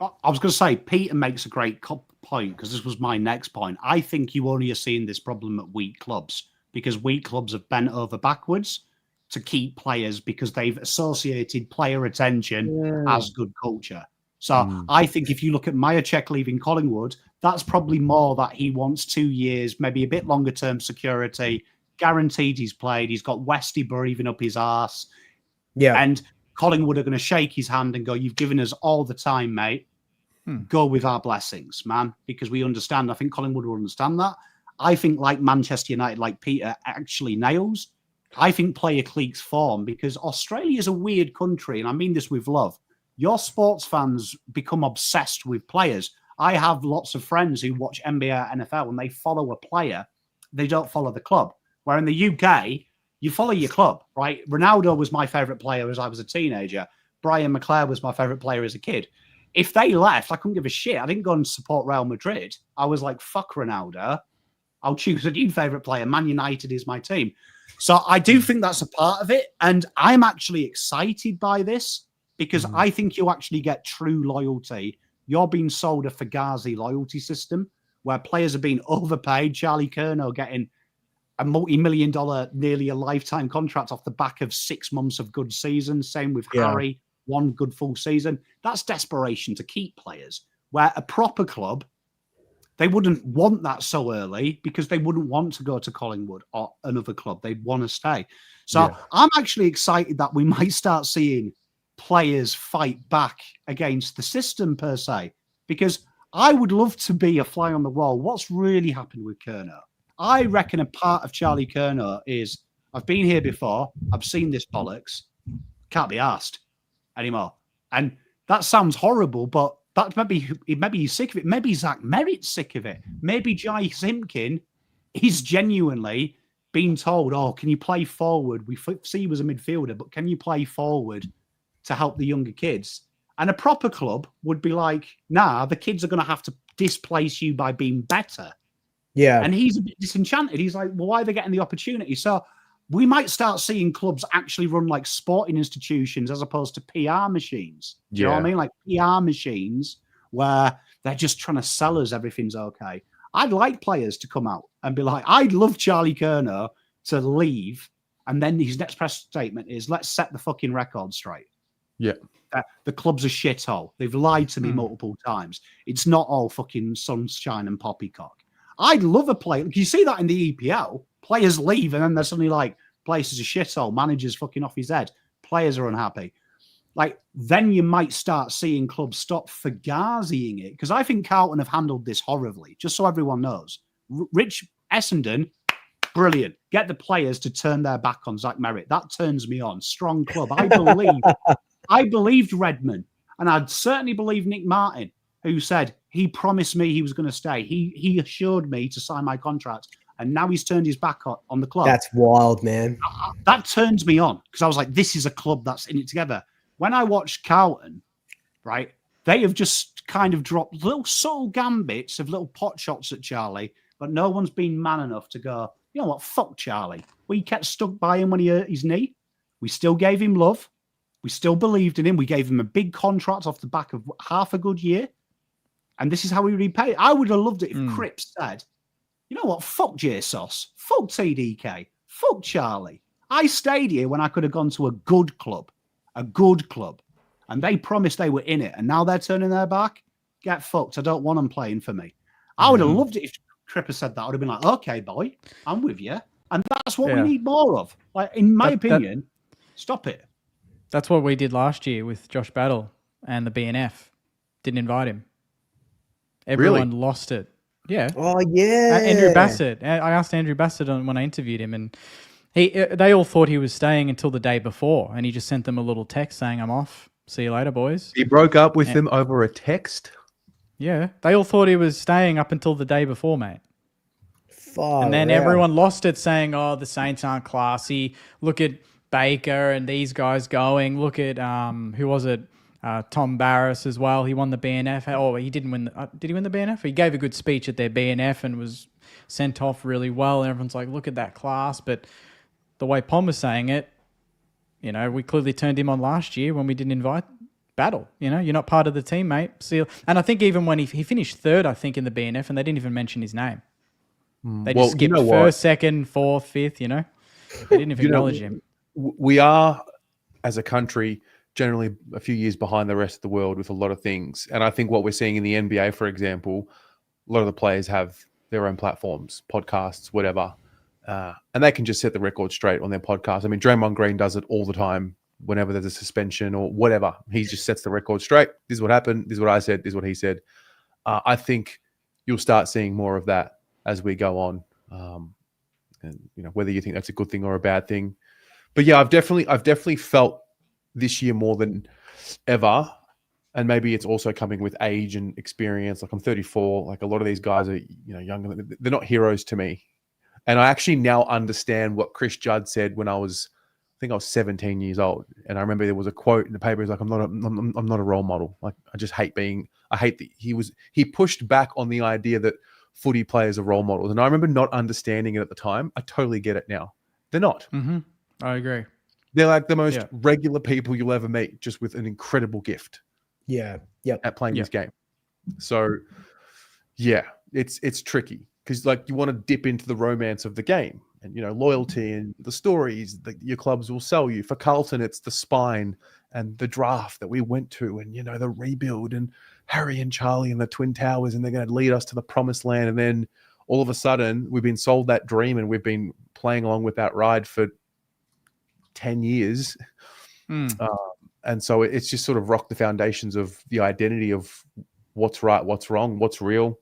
I was going to say, Peter makes a great point because this was my next point. I think you only are seeing this problem at weak clubs because weak clubs have bent over backwards to keep players because they've associated player attention as good culture. So I think if you look at Mychek leaving Collingwood, that's probably more that he wants 2 years, maybe a bit longer term security, guaranteed he's played. He's got Westy breathing up his arse.
Yeah.
And Collingwood are going to shake his hand and go, "You've given us all the time, mate. Go with our blessings, man," because we understand. I think Collingwood will understand that. I think like Manchester United, like Peter actually nails, I think player cliques form because Australia is a weird country. And I mean this with love. Your sports fans become obsessed with players. I have lots of friends who watch NBA, NFL, and they follow a player. They don't follow the club. Where in the UK, you follow your club, right? Ronaldo was my favorite player as I was a teenager. Brian McClare was my favorite player as a kid. If they left, I couldn't give a shit. I didn't go and support Real Madrid. I was like, fuck Ronaldo. I'll choose a new favorite player. Man United is my team. So I do think that's a part of it. And I'm actually excited by this because I think you actually get true loyalty. You're being sold a Fugazi loyalty system where players are being overpaid. Charlie Curnow getting a multi-million-dollar, nearly a lifetime contract off the back of 6 months of good season. Same with Harry, one good full season. That's desperation to keep players. Where a proper club, they wouldn't want that so early because they wouldn't want to go to Collingwood or another club. They'd want to stay. So I'm actually excited that we might start seeing players fight back against the system per se, because I would love to be a fly on the wall. What's really happened with Curnow? I reckon a part of Charlie Curnow is, I've been here before, I've seen this bollocks, can't be asked anymore. And that sounds horrible, but that maybe he's sick of it. Maybe Zach Merritt's sick of it. Maybe Jai Simpkin is genuinely being told, "Oh, can you play forward? We see you as a midfielder, but can you play forward to help the younger kids?" And a proper club would be like, "Nah, the kids are going to have to displace you by being better."
Yeah.
And he's a bit disenchanted. He's like, "Well, why are they getting the opportunity?" So we might start seeing clubs actually run like sporting institutions as opposed to PR machines. Do you know what I mean? Like PR machines where they're just trying to sell us everything's okay. I'd like players to come out and be like, I'd love Charlie Curnow to leave. And then his next press statement is, "Let's set the fucking record straight."
Yeah.
The club's a shithole. They've lied to me multiple times. It's not all fucking sunshine and poppycock. I'd love a player. You see that in the EPL. Players leave and then they're suddenly like, "Place is a shithole. Manager's fucking off his head. Players are unhappy." Like, then you might start seeing clubs stop fugaziing it. Because I think Carlton have handled this horribly, just so everyone knows. Rich Essendon, brilliant. Get the players to turn their back on Zach Merritt. That turns me on. Strong club. I believed Redmond. And I'd certainly believe Nick Martin, who said he promised me he was going to stay. He assured me to sign my contract. And now he's turned his back on the club.
That's wild, man.
That turns me on because I was like, this is a club that's in it together. When I watched Carlton, right, they have just kind of dropped little subtle gambits of little pot shots at Charlie, but no one's been man enough to go, "You know what, fuck Charlie." We kept stuck by him when he hurt his knee. We still gave him love. We still believed in him. We gave him a big contract off the back of half a good year. And this is how we repay. I would have loved it if Cripps said, "You know what, fuck Jesus, fuck TDK, fuck Charlie. I stayed here when I could have gone to a good club. And they promised they were in it. And now they're turning their back. Get fucked. I don't want them playing for me." I would have loved it if Cripper said that. I would have been like, "Okay, boy, I'm with you." And that's what we need more of. Like, in my opinion, stop it.
That's what we did last year with Josh Battle and the BNF. Didn't invite him. Everyone lost it. Yeah.
Oh, yeah.
Andrew Bassett. I asked Andrew Bassett when I interviewed him, and they all thought he was staying until the day before, and he just sent them a little text saying, "I'm off. See you later, boys."
He broke up with them over a text?
Yeah. They all thought he was staying up until the day before, mate.
Fuck,
and then everyone lost it saying, "Oh, the Saints aren't classy. Look at Baker and these guys going. Look at, who was it? Tom Barris as well. He won the BNF. Oh, he didn't win. Did he win the BNF? He gave a good speech at their BNF and was sent off really well. And everyone's like, "Look at that class." But the way Pom was saying it, we clearly turned him on last year when we didn't invite Battle. You're not part of the team, mate. See, and I think even when he finished third, I think in the BNF, and they didn't even mention his name. They just skipped first, second, fourth, fifth. They didn't even acknowledge him.
We are, as a country, generally a few years behind the rest of the world with a lot of things. And I think what we're seeing in the NBA, for example, a lot of the players have their own platforms, podcasts, whatever. And they can just set the record straight on their podcast. I mean, Draymond Green does it all the time whenever there's a suspension or whatever. He just sets the record straight. This is what happened. This is what I said. This is what he said. I think you'll start seeing more of that as we go on. And whether you think that's a good thing or a bad thing. But yeah, I've definitely felt this year more than ever. And maybe it's also coming with age and experience. Like I'm 34. Like a lot of these guys are, younger. They're not heroes to me. And I actually now understand what Chris Judd said when I think I was 17 years old. And I remember there was a quote in the paper. He's like, I'm not a role model. Like I hate that he pushed back on the idea that footy players are role models. And I remember not understanding it at the time. I totally get it now. They're not.
Mm-hmm. I agree.
They're like the most regular people you'll ever meet, just with an incredible gift.
Yeah. Yep.
At playing this game. So yeah, it's tricky because like you want to dip into the romance of the game and loyalty and the stories that your clubs will sell you. For Carlton, it's the spine and the draft that we went to and the rebuild and Harry and Charlie and the Twin Towers, and they're going to lead us to the promised land. And then all of a sudden we've been sold that dream and we've been playing along with that ride for 10 years. And so it's just sort of rocked the foundations of the identity of what's right, what's wrong, what's real,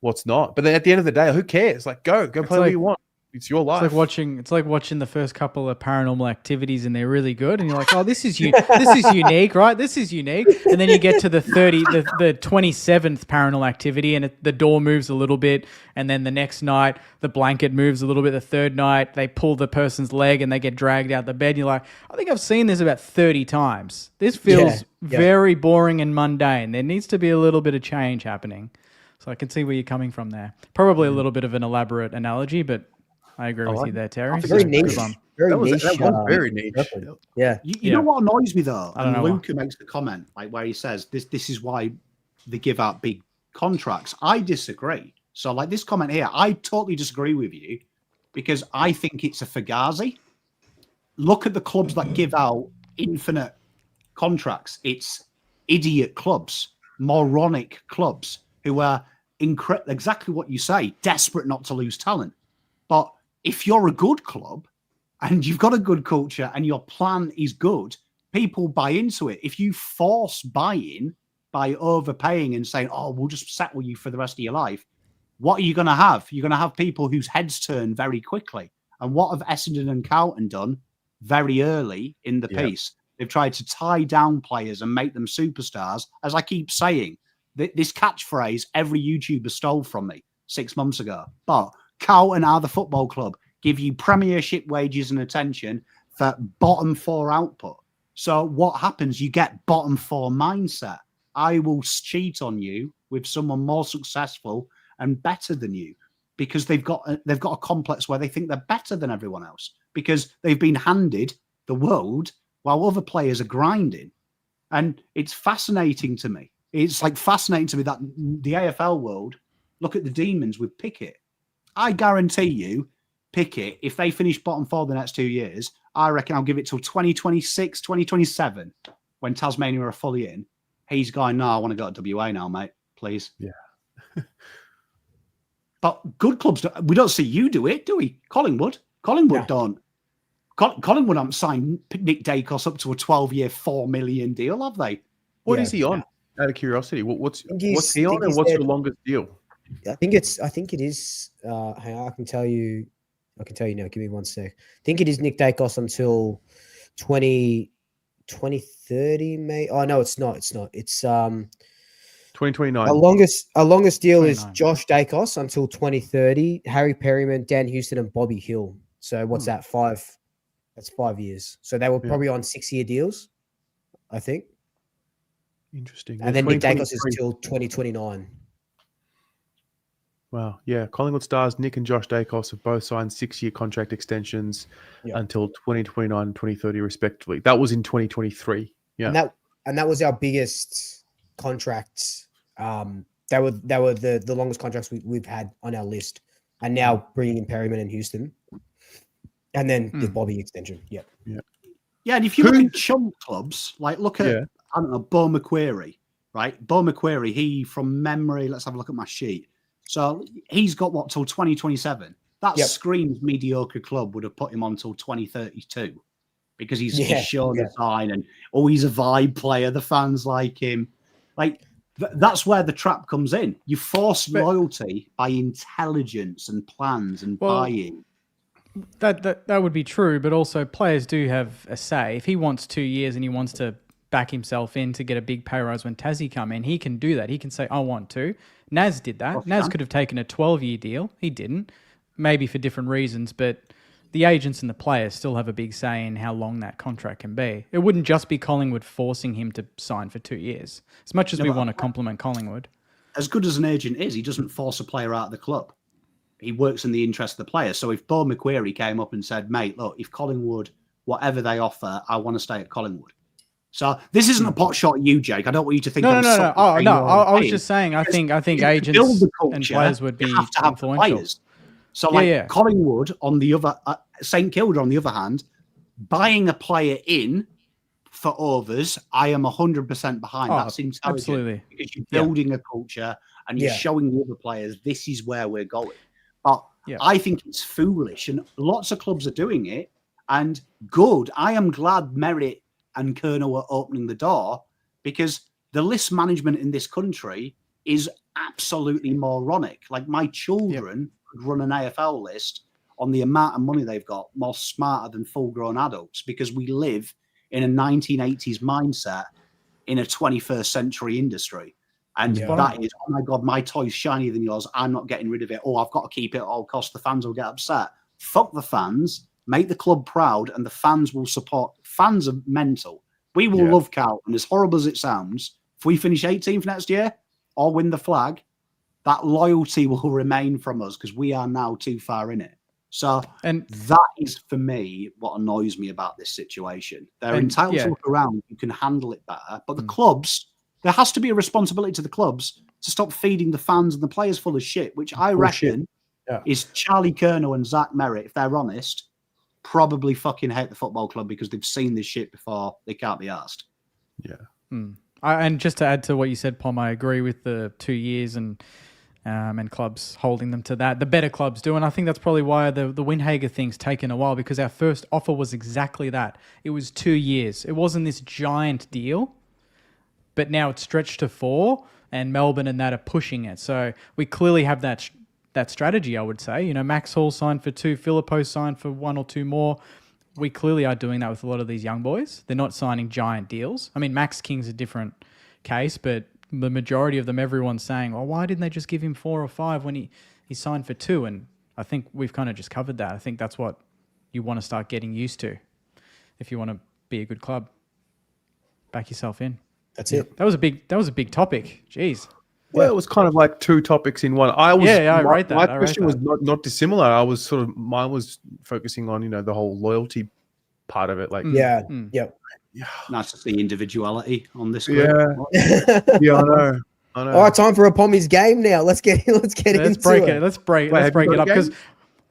what's not. But then at the end of the day, who cares? Like go play what you want. It's your life.
It's like watching the first couple of Paranormal Activities, and they're really good, and you're like, "Oh, this is unique, right? This is unique." And then you get to the 27th Paranormal Activity, and the door moves a little bit, and then the next night the blanket moves a little bit. The third night they pull the person's leg and they get dragged out the bed. And you're like, "I think I've seen this about 30 times. This feels very boring and mundane. There needs to be a little bit of change happening." So I can see where you're coming from there. Probably a little bit of an elaborate analogy, but I agree with you there, Terry.
Very niche.
That was very niche.
Yeah.
You know what annoys me though?
I don't know
Luca makes the comment where he says this is why they give out big contracts. I disagree. So like this comment here, I totally disagree with you because I think it's a fugazi. Look at the clubs that give out infinite contracts. It's idiot clubs, moronic clubs who are exactly what you say, desperate not to lose talent. But if you're a good club and you've got a good culture and your plan is good, people buy into it. If you force buy-in by overpaying and saying, "Oh, we'll just settle you for the rest of your life," what are you going to have? You're going to have people whose heads turn very quickly. And what have Essendon and Carlton done very early in the piece? They've tried to tie down players and make them superstars. As I keep saying, this catchphrase every YouTuber stole from me 6 months ago. But Carlton are the football club, give you premiership wages and attention for bottom four output. So what happens? You get bottom four mindset. I will cheat on you with someone more successful and better than you because they've got a complex where they think they're better than everyone else because they've been handed the world while other players are grinding. And it's fascinating to me. It's like fascinating to me that the AFL world, look at the Demons with Pickett. I guarantee you, Pickett, if they finish bottom four the next 2 years, I reckon I'll give it till 2026, 2027, when Tasmania are fully in. He's going, "No, I want to go to WA now, mate. Please."
Yeah.
But good clubs, we don't see you do it, do we? Collingwood don't. Collingwood haven't signed Nick Dacos up to a 12-year, $4 million deal, have they?
What is he on? Out of curiosity, what's he on, and what's your longest deal?
I think it is. Hang on, I can tell you now. Give me 1 sec. I think it is Nick Dacos until 2030, May. Oh no, it's not. It's
2029.
Our longest deal
29.
is Josh Dacos until 2030. Harry Perryman, Dan Houston, and Bobby Hill. So what's that? 5. That's 5 years. So they were probably on 6-year deals, I think.
Interesting.
And then Nick Dacos is until 2029.
Wow. Yeah. Collingwood Stars, Nick and Josh Dacos have both signed 6-year contract extensions until 2029 and 2030, respectively. That was in 2023. Yeah.
And that was our biggest contracts. They were the longest contracts we've had on our list. And now bringing in Perryman and Houston. And then the Bobby extension. Yeah.
Yeah. And if you look at chump clubs, like look at, I don't know, Bo McQuarrie, right? Bo McQuarrie, he from memory, let's have a look at my sheet. So he's got what till 2027. that screams mediocre club would have put him on till 2032 because he's shown a sign and he's a vibe player. The fans like him. Like that's where the trap comes in. You force loyalty by intelligence and plans and buying.
That would be true, but also players do have a say. If he wants 2 years and he wants to back himself in to get a big pay rise when Tassie come in, he can do that. He can say, I want to. Naz did that. Naz could have taken a 12-year deal. He didn't, maybe for different reasons, but the agents and the players still have a big say in how long that contract can be. It wouldn't just be Collingwood forcing him to sign for 2 years. As much as we want to compliment Collingwood.
As good as an agent is, he doesn't force a player out of the club. He works in the interest of the player. So if Bo McQuarrie came up and said, mate, look, if Collingwood, whatever they offer, I want to stay at Collingwood. So this isn't a pot shot at you, Jake. I don't want you to think.
No. Oh no, I was just saying. I think agents and players would be influential.
So Collingwood on the other, St Kilda on the other hand, buying a player in for overs, I am 100% behind. That's intelligent.
Absolutely.
Because you're building a culture and you're showing the other players this is where we're going. But I think it's foolish, and lots of clubs are doing it. And good. I am glad Merritt and Kerno are opening the door, because the list management in this country is absolutely moronic. Like my children could run an AFL list on the amount of money they've got more smarter than full-grown adults, because we live in a 1980s mindset in a 21st century industry. And that is, oh my God, my toy's shinier than yours. I'm not getting rid of it. Oh, I've got to keep it at all costs. The fans will get upset. Fuck the fans. Make the club proud, and the fans will support. Fans are mental. We will love Carlton, as horrible as it sounds. If we finish 18th next year or win the flag, that loyalty will remain from us because we are now too far in it. So, and that is for me what annoys me about this situation. They're entitled to look around. You can handle it better, but the clubs, there has to be a responsibility to the clubs to stop feeding the fans and the players full of shit, which I reckon is Charlie Kerno and Zach Merritt, if they're honest, probably fucking hate the football club because they've seen this shit before. They can't be asked.
Yeah.
And just to add to what you said, Pom, I agree with the 2 years and clubs holding them to that. The better clubs do, and I think that's probably why the Windhager thing's taken a while, because our first offer was exactly that. It was 2 years. It wasn't this giant deal, but now it's stretched to 4, and Melbourne and that are pushing it. So we clearly have that strategy, I would say. You know, Max Hall signed for 2, Philippou signed for 1 or 2 more. We clearly are doing that with a lot of these young boys. They're not signing giant deals. I mean, Max King's a different case, but the majority of them, everyone's saying, well, why didn't they just give him 4 or 5 when he signed for 2? And I think we've kind of just covered that. I think that's what you want to start getting used to if you want to be a good club. Back yourself in.
That's it.
That was a big topic. Jeez.
Well, it was kind of like 2 topics in one. I
rate that.
My question was not dissimilar. Mine was focusing on, the whole loyalty part of it. Like,
nice to see individuality on this.
Yeah, I know.
All right, time for a Pommy's game now. Let's break it.
Let's break it up, because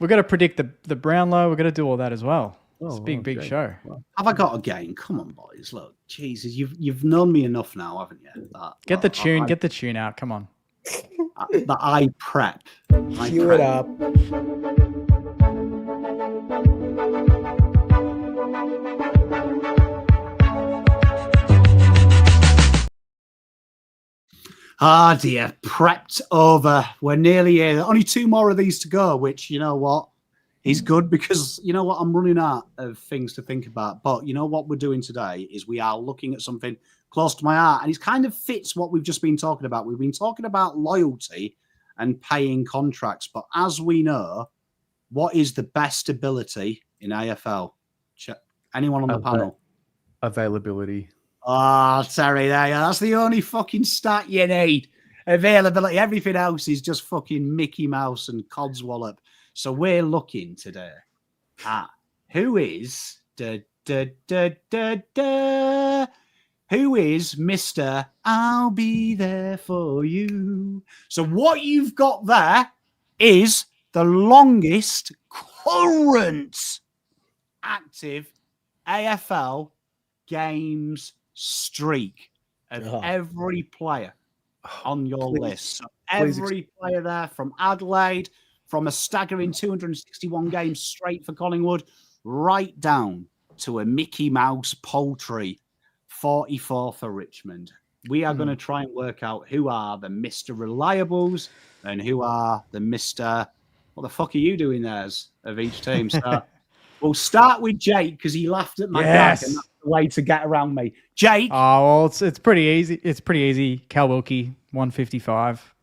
we've got to predict the Brownlow. We've got to do all that as well. It's a big show.
Well, have I got a game? Come on, boys. Look, Jesus, you've known me enough now, haven't you?
Get the tune out. Come on.
That I prep.
Cue it up.
Ah, dear. Prepped over. We're nearly here. Only 2 more of these to go, which, you know what? He's good, because you know what, I'm running out of things to think about. But you know what we're doing today is we are looking at something close to my heart, and it kind of fits what we've just been talking about. We've been talking about loyalty and paying contracts, but as we know, what is the best ability in AFL? Anyone on the panel?
Availability.
Oh, Terry, that's the only fucking stat you need. Availability. Everything else is just fucking Mickey Mouse and Codswallop. So we're looking today at who is Mr. I'll be there for you. So what you've got there is the longest current active AFL games streak of every player on your list. So every player there from Adelaide, from a staggering 261 games straight for Collingwood, right down to a Mickey Mouse poultry 44 for Richmond. We are going to try and work out who are the Mr. Reliables and who are the Mr. What the fuck are you doing there's of each team? So we'll start with Jake because he laughed at my gag, and that's the way to get around me. Jake.
Oh, well, it's pretty easy. It's pretty easy. Cal Wilkie, 155.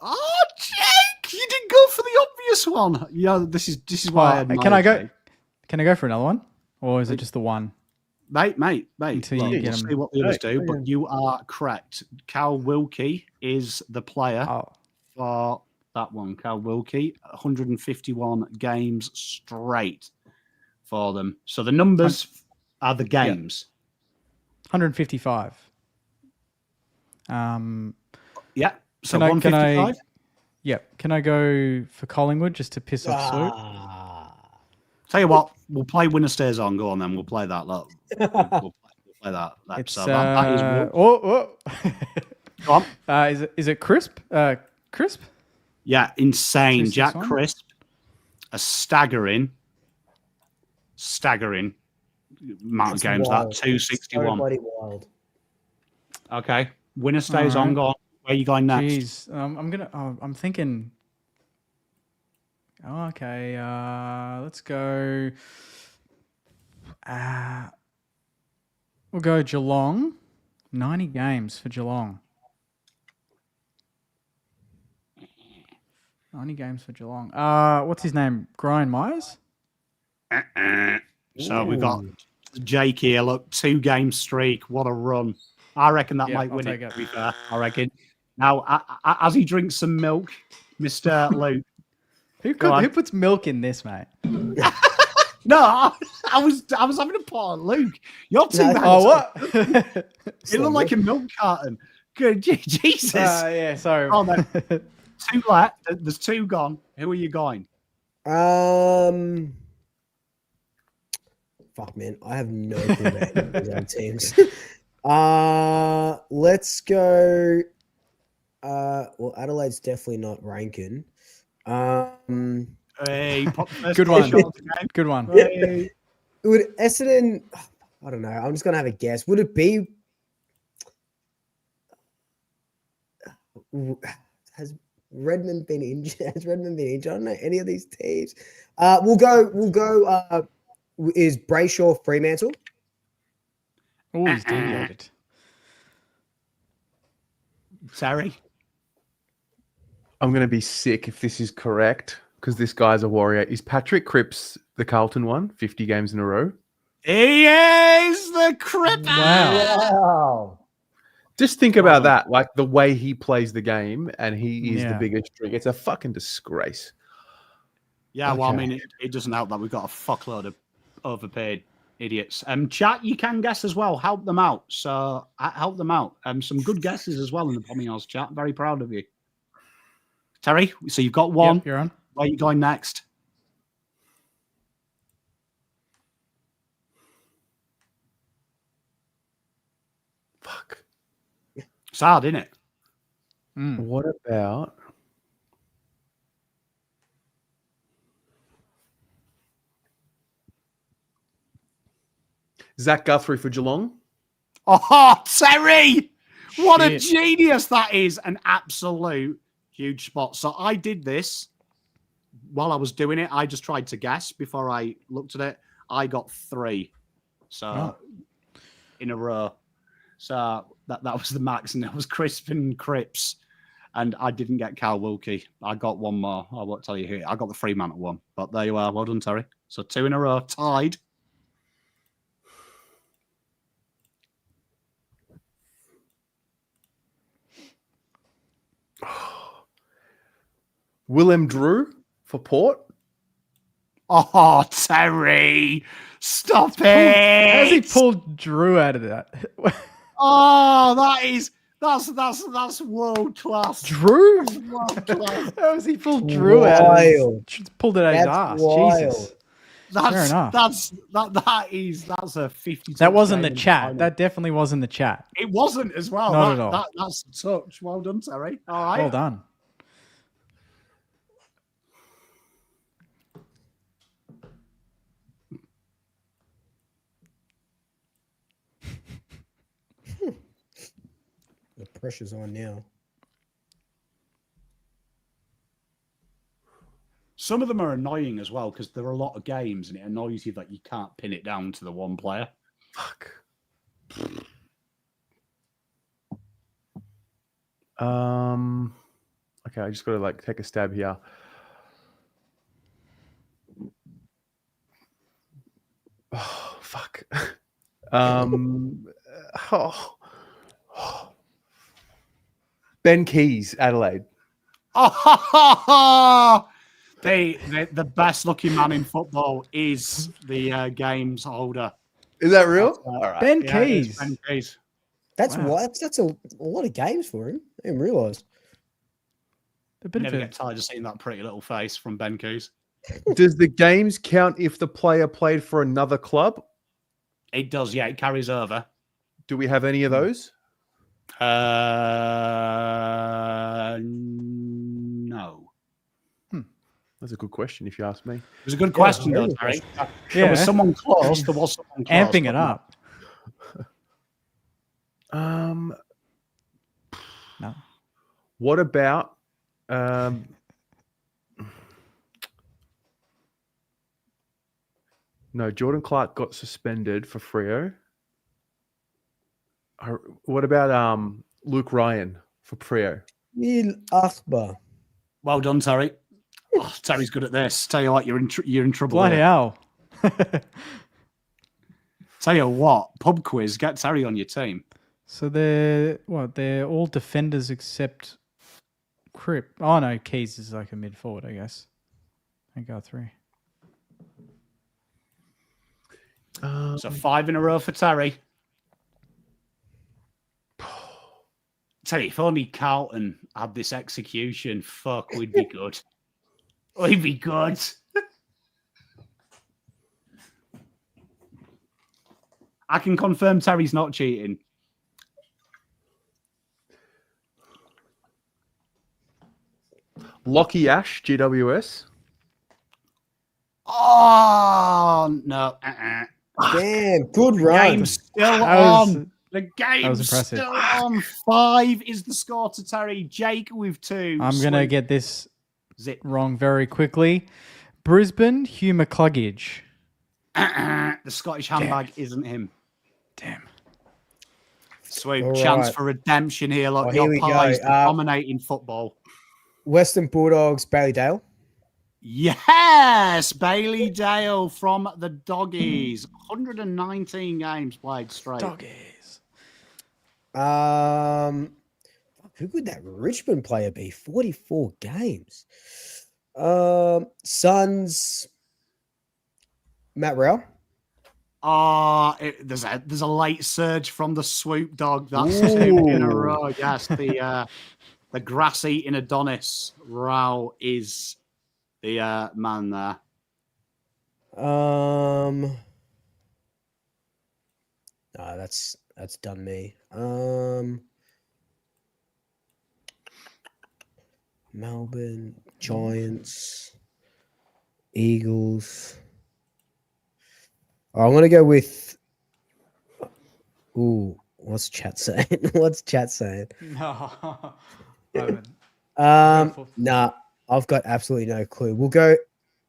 Oh, Jake, you didn't go for the obvious one. Yeah, this is why I admire
Can I go?
Jake.
Can I go for another one, or is it just the one?
Mate.
Until you get
we'll
him.
see what the others do, but you are correct. Cal Wilkie is the player for that one. Cal Wilkie, 151 games straight for them. So the numbers are the games.
155.
Yeah. So
Can I-
155.
Yep. Can I go for Collingwood just to piss off Swoop?
Tell you what, we'll play Winner Stays On. Go on then. We'll play that. Look. We'll play that.
It's
So that is
oh.
Go on.
Is it Crisp? Crisp?
Yeah, insane.
261?
Jack Crisp, a staggering amount of games.
wild.
That 261.
So bloody wild.
Okay, Winner Stays
All
On.
right.
Go on. Where are you going next?
Jeez, I'm thinking. Oh, okay, let's go. We'll go Geelong. 90 games for Geelong. 90 games for Geelong. What's his name? Brian Myers?
So we've got Jake here. Look, 2-game streak. What a run! I reckon that might
I'll
win
take
it.
it.
To be fair, I reckon. Now, as he drinks some milk, Mr. Luke.
Who
on.
who puts milk in this, mate?
No, I was having a pot on Luke. You're too.
Oh, what?
It looked like a milk carton. Good Jesus.
Yeah, sorry.
Oh, no. 2 left. There's 2 gone. Who are you going?
Fuck, man. I have no clue about these other teams. Let's go. Well, Adelaide's definitely not ranking.
Hey, pop the first
Good
shot
one.
of the game.
Good one.
Hey.
Would Essendon? I don't know. I'm just gonna have a guess. Would it be? Has Redmond been injured? Has Redmond been injured? I don't know any of these teams. We'll go. Is Brayshaw Fremantle?
Oh, he's deviated.
Sorry.
I'm going to be sick if this is correct because this guy's a warrior. Is Patrick Cripps the Carlton one? 50 games in a row?
He is the Cripper.
Wow.
Just think about that. Like the way he plays the game and he is the
Yeah.
biggest streak. It's a fucking disgrace.
Yeah, well, I
Okay.
mean, it doesn't help that we've got a fuckload of overpaid idiots. Chat, you can guess as well. Help them out. So help them out. Some good guesses as well in the Pommyos chat. Very proud of you. Terry, so you've got one.
Yep, you're on.
Where are you going next?
Fuck.
It's hard, isn't it?
What about Zach Guthrie for Geelong?
Oh, Terry! What a
Shit.
genius that is. An absolute huge spot. So I did this while I was doing it. I just tried to guess before I looked at it. I got 3. So in a row. So that was the max. And it was Crisp and Cripps. And I didn't get Cal Wilkie. I got one more. I won't tell you who. I got the Fremantle one. But there you are. Well done, Terry. So 2 in a row. Tied.
Willem Drew for Port?
Oh, Terry. Stop
How's he
it.
pulled Drew out of that?
Oh, that's world class.
Drew?
World class.
How's he pulled Drew out of his,
Wild.
pulled it out of his
That's
ass?
wild.
Jesus.
That's
enough.
that's a 50.
That wasn't the
game
chat.
final.
That definitely wasn't the chat.
It wasn't as well.
Not at all.
That's a touch. Well done, Terry. All right.
Well done.
Pressure's on now.
Some of them are annoying as well because there are a lot of games and it annoys you that you can't pin it down to the one player.
Fuck. Okay, I just got to take a stab here. Oh, fuck. Ben Keys, Adelaide.
Oh, the best looking man in football is the games holder.
Is that real? All right.
Ben
Yeah, it is
Keys.
Ben Keys.
That's
Wow.
what. That's a lot of games for him. I didn't realise.
A bit
Never
of
get tired of seeing that pretty little face from Ben Keys.
Does the games count if the player played for another club?
It does, yeah. It carries over.
Do we have any of those?
No.
That's a good question, if you ask me.
It was a good question, though,
very
Terry.
good
There was someone close. There was someone close.
Amping it
but
up. No.
What about no, Jordan Clark got suspended for Freo. What about Luke Ryan for Freo?
Il Akbar.
Well done, Terry. Oh, Terry's good at this. Tell you what, you're in trouble.
Bloody
here.
hell.
Tell you what, pub quiz. Get Terry on your team.
So they're all defenders except Crip. Oh no, Keys is like a mid forward, I guess. I got 3.
So 5 in a row for Terry. Terry, if only Carlton had this execution, fuck, we'd be good. We'd be good. I can confirm Terry's not cheating.
Lockie Ash, GWS.
Oh, no.
Damn, good
The
run.
game's still
That was-
on. The
was
game's
impressive.
still on. 5 is the score to Terry. Jake with 2.
I'm going to
Sweet.
get this
Zip.
wrong very quickly. Brisbane, Hugh McCluggage.
The Scottish handbag isn't him.
Damn.
Sweet.
All
Chance
right.
for redemption here. Look,
Oh, here
your
we go.
pies dominating football.
Western Bulldogs, Bailey Dale.
Yes, Bailey Dale from the Doggies. 119 games played straight.
Doggies.
Who could that Richmond player be? 44 games. Suns, Matt Rowell.
There's a late surge from the swoop dog. That's
Ooh.
2 in a row. Yes, the grass-eating Adonis Rao is the man there.
No, that's done me. Melbourne, Giants, Eagles. I'm gonna go with. Ooh, what's chat saying? What's chat saying?
No. I haven't.
Nah, I've got absolutely no clue. We'll go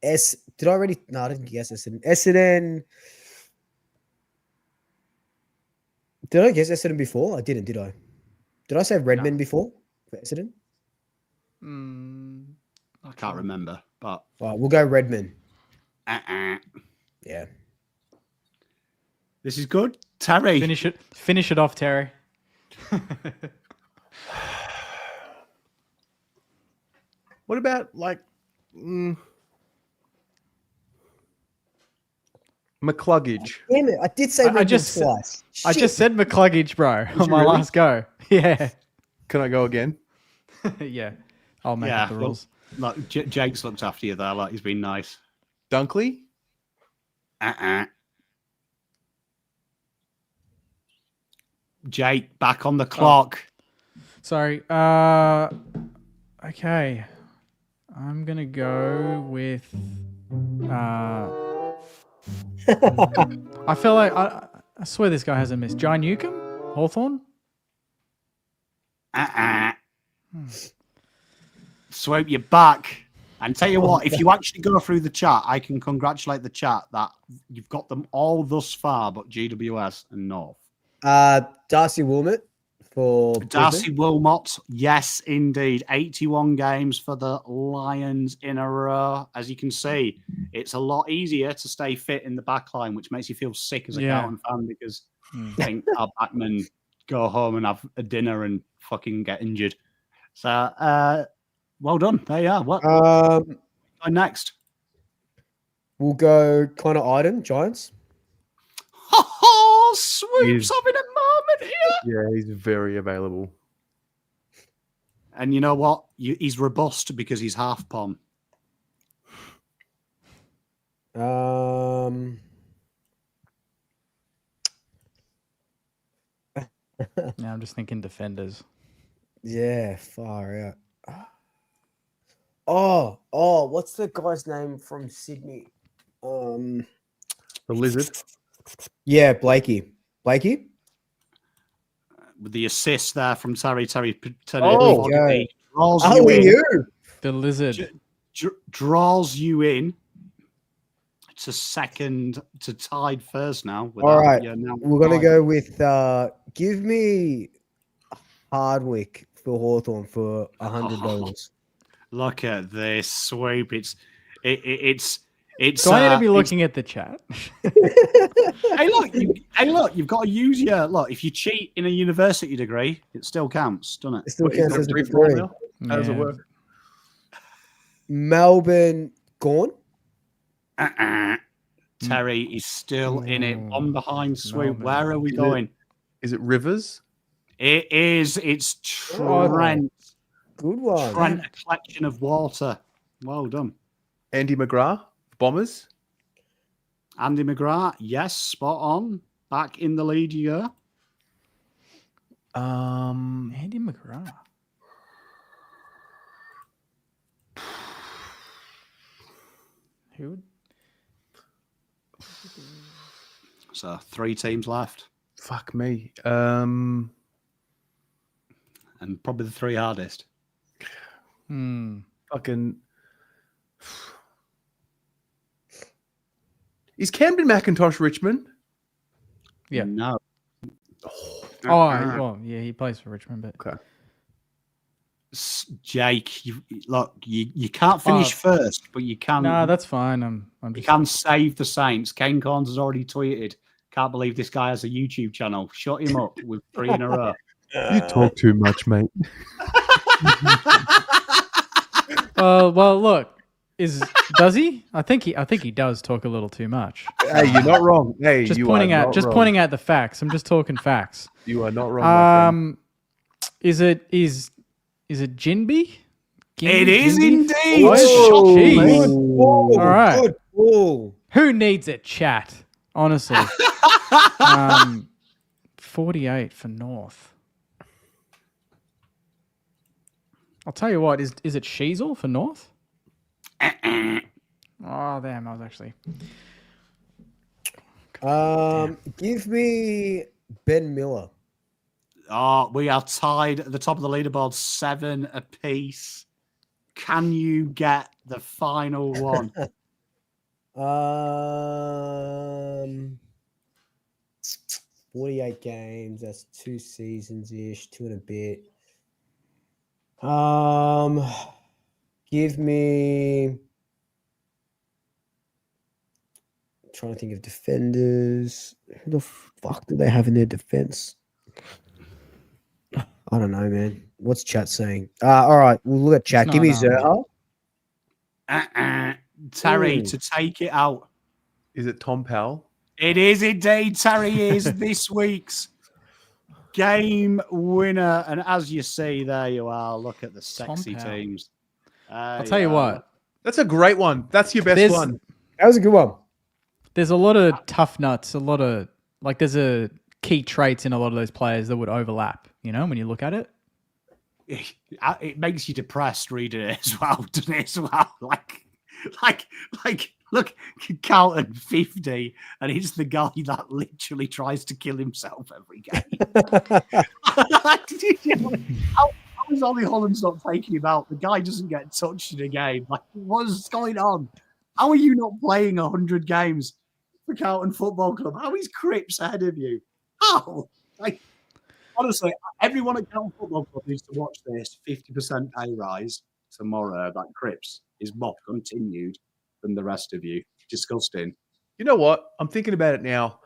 Did I already? No, I didn't guess Essendon. Essendon. Did I guess Essendon before? I didn't, did I? Did I say Redmond before for Essendon?
I can't remember, but
All right, we'll go Redmond. Yeah.
This is good. Terry.
Finish it off, Terry.
What about McCluggage?
Damn it! I did say Redmond twice.
I
Shit.
just said McCluggage, bro, on my
really?
last go. Yeah.
Can I go again?
Yeah. I'll make up the rules.
Like Jake's looked after you there. Like he's been nice.
Dunkley?
Jake, back on the clock.
Sorry. Okay. I'm gonna go with. I feel like I swear this guy hasn't missed. Jai Newcomb, Hawthorn.
Swoop, you're back. And tell you what, if you actually go through the chat, I can congratulate the chat that you've got them all thus far, but GWS and North.
Darcy Wilmot for
Darcy
Brisbane.
Wilmot, yes, indeed. 81 games for the Lions in a row. As you can see, it's a lot easier to stay fit in the back line, which makes you feel sick as a Carlton fan because I think our backmen go home and have a dinner and fucking get injured. So, well done. There you are. What next?
We'll go Connor Iden, Giants.
Oh, Swoop's
He's-
having a moment here.
Yeah, he's very available.
And you know what? He's robust because he's half pom.
Yeah, I'm just thinking defenders.
Yeah, far out. Oh, what's the guy's name from Sydney?
The Lizard.
Yeah, Blakey. Blakey?
With the assist there from Terry.
Oh,
draws
Oh,
you in.
you.
The lizard.
Draws you in to second to tied first now.
All right.
Now
We're going to go with give me Hardwick for Hawthorn for $100.
Look at this Swoop. It's
Do I need to be looking at the chat?
Hey, look, you've got to use your look. If you cheat in a university degree, it still counts, doesn't
It
it?
still
What, he's
counts
got
as a
3-4
degree.
now? How does it work?
Melbourne Gorn.
Terry is still in it. One behind Swoop.
Melbourne.
Where are we
Is it-
going?
Is it Rivers?
It is. It's Trent.
Good one.
Trent, a collection of water. Well done.
Andy McGrath? Bombers?
Andy McGrath, yes, spot on. Back in the lead you go.
Andy McGrath. Who would...
So 3 teams left.
Fuck me.
And probably the 3 hardest.
Fucking. Is Camden McIntosh Richmond?
Yeah.
No.
Oh, well, yeah, he plays for Richmond, but
Okay.
Jake, you can't finish first, but you can.
no, that's fine. I'm
You
just
can save the Saints. Ken Corns has already tweeted. Can't believe this guy has a YouTube channel. Shut him up with 3 in a row.
You talk too much, mate.
well, look, does he? I think he does talk a little too much.
Hey, you're not wrong. Hey,
Just
you
pointing
are
out,
not
just
wrong.
pointing out the facts. I'm just talking facts.
You are not wrong. My friend.
Is it Jinby?
It is
Jinby?
indeed.
Oh,
Shocking.
jeez.
Whoa,
All right.
Good ball.
Who needs it, chat? Honestly. 48 for North. I'll tell you what, is it Sheasel for North? Oh, damn, I was actually...
Give me Ben Miller.
Oh, we are tied at the top of the leaderboard, 7 apiece. Can you get the final one?
48 games. That's 2 seasons ish, 2 and a bit. Give me. I'm trying to think of defenders. Who the fuck do they have in their defense? I don't know, man. What's chat saying? All right, we'll look at chat.
It's
Give me
not,
Zerha.
Terry,
Ooh.
to take it out.
Is it Tom Powell?
It is indeed. Terry is this week's game winner. And as you see, there you are. Look at the sexy
Powell.
teams.
I'll tell you what,
That's a great one. That's your best
There's-
one.
That was a good one.
there's a lot of tough nuts, a lot of, like, there's a key traits in a lot of those players that would overlap, you know, when you look at it.
It makes you depressed reading it as well, doesn't it? As well, like Look, Carlton 50, and he's the guy that literally tries to kill himself every game. How is Ollie Holland's not taking him out? The guy doesn't get touched in a game. Like, what's going on? How are you not playing 100 games for Carlton Football Club? How is Cripps ahead of you? How? Like, honestly, everyone at Carlton Football Club needs to watch this 50% pay rise tomorrow. That Cripps is more continued than the rest of you. Disgusting.
You know what? I'm thinking about it now.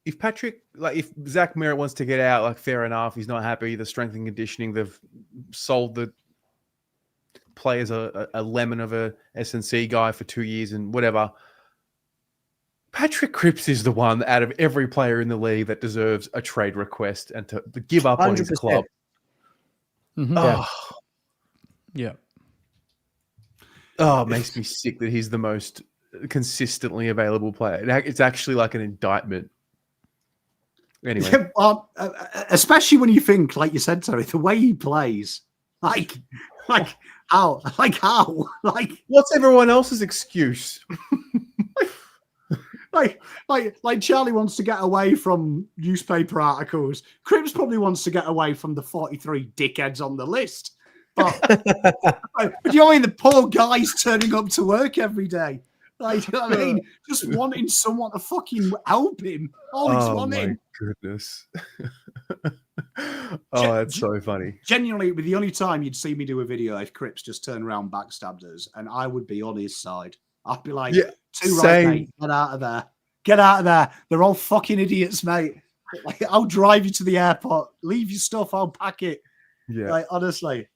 If if Zach Merritt wants to get out, like, fair enough. He's not happy. The strength and conditioning, they've sold the players a lemon of a S&C guy for 2 years and whatever. Patrick Cripps is the one out of every player in the league that deserves a trade request and to give up on his
100%.
club.
Mhm.
Oh,
Yeah.
oh, it makes me sick that he's the most consistently available player. It's actually like an indictment. Anyway,
Yeah, well, especially when you think, like you said, Terry, the way he plays, like how,
what's everyone else's excuse?
like Charlie wants to get away from newspaper articles. Cripps probably wants to get away from the 43 dickheads on the list. But you know, the poor guy's turning up to work every day. Like, you know what I mean? Just wanting someone to fucking help him. All he's wanting.
My goodness. Oh, that's so funny.
Genuinely, it would be the only time you'd see me do a video if Cripps just turned around, backstabbed us, and I would be on his side. I'd be like, too right, mate. Get out of there. Get out of there. They're all fucking idiots, mate. Like, I'll drive you to the airport. Leave your stuff. I'll pack it.
Yeah.
Like, honestly.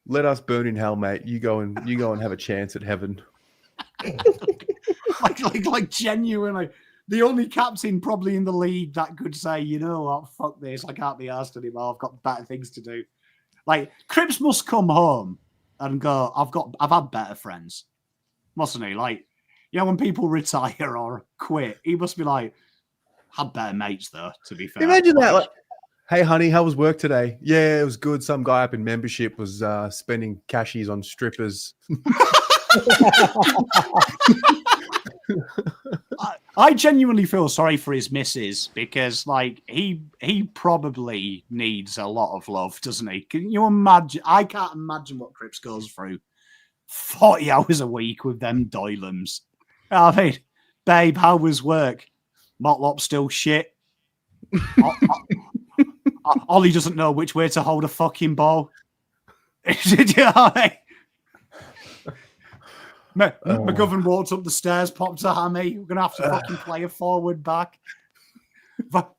Let us burn in hell, mate. You go and have a chance at heaven.
like genuinely, the only captain probably in the league that could say, you know what, fuck this, I can't be asked anymore. I've got better things to do. Like, Cripps must come home and go, I've had better friends, mustn't he? Like, you know, when people retire or quit, he must be like, had better mates though. To be fair,
imagine that. Like, hey, honey, how was work today? Yeah, it was good. Some guy up in membership was spending cashies on strippers.
I genuinely feel sorry for his missus because, like, he probably needs a lot of love, doesn't he? Can you imagine? I can't imagine what Cripps goes through 40 hours a week with them doylums. I mean, babe, how was work? Motlop still shit. Ollie doesn't know which way to hold a fucking ball. You know what I mean? McGovern walked up the stairs, popped a hammy. We're going to have to fucking play a forward back.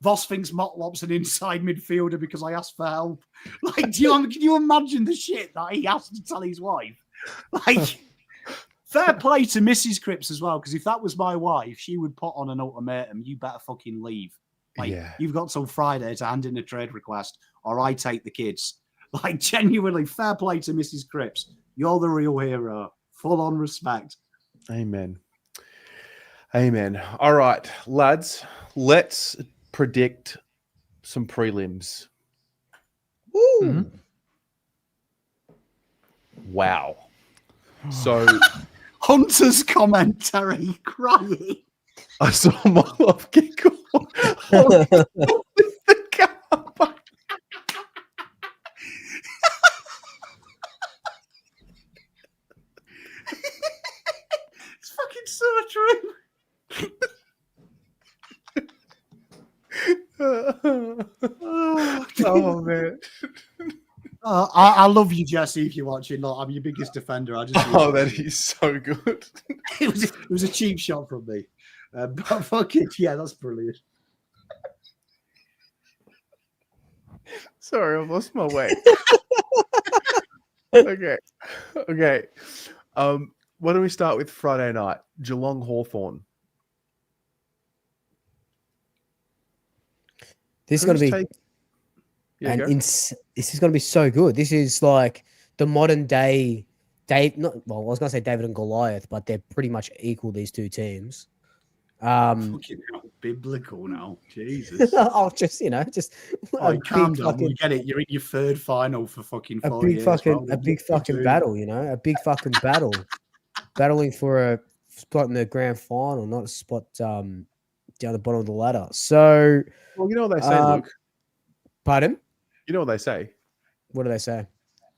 Voss thinks Motlop's an inside midfielder because I asked for help. Like, can you imagine the shit that he has to tell his wife? Like, fair play to Mrs. Cripps as well, because if that was my wife, she would put on an ultimatum. You better fucking leave. Like, you've got till Friday to hand in a trade request, or I take the kids. Like, genuinely, fair play to Mrs. Cripps. You're the real hero. Full on respect.
Amen. Amen. All right, lads, let's predict some prelims.
Woo.
Mm-hmm. Wow. So,
Hunter's commentary crying.
I saw my love giggle.
It's fucking so true.
Oh man.
I love you, Jesse. If you're watching, look, I'm your biggest defender.
That is so good.
It was a cheap shot from me, but fuck it, yeah, that's brilliant.
Sorry, I've lost my way. Okay. Why don't we start with Friday night? Geelong Hawthorn.
This is going to be this is going to be so good. This is like the modern day I was going to say David and Goliath, but they're pretty much equal, these two teams.
Fucking hell, biblical now, Jesus.
I'll just
calm down. We get it. You're in your third final for fucking 4 years.
A big fucking battle, a big fucking battle, battling for spot in the grand final, not a spot down the bottom of the ladder. So,
Well, you know what they say, Luke.
pardon?
You know what they say.
What do they say?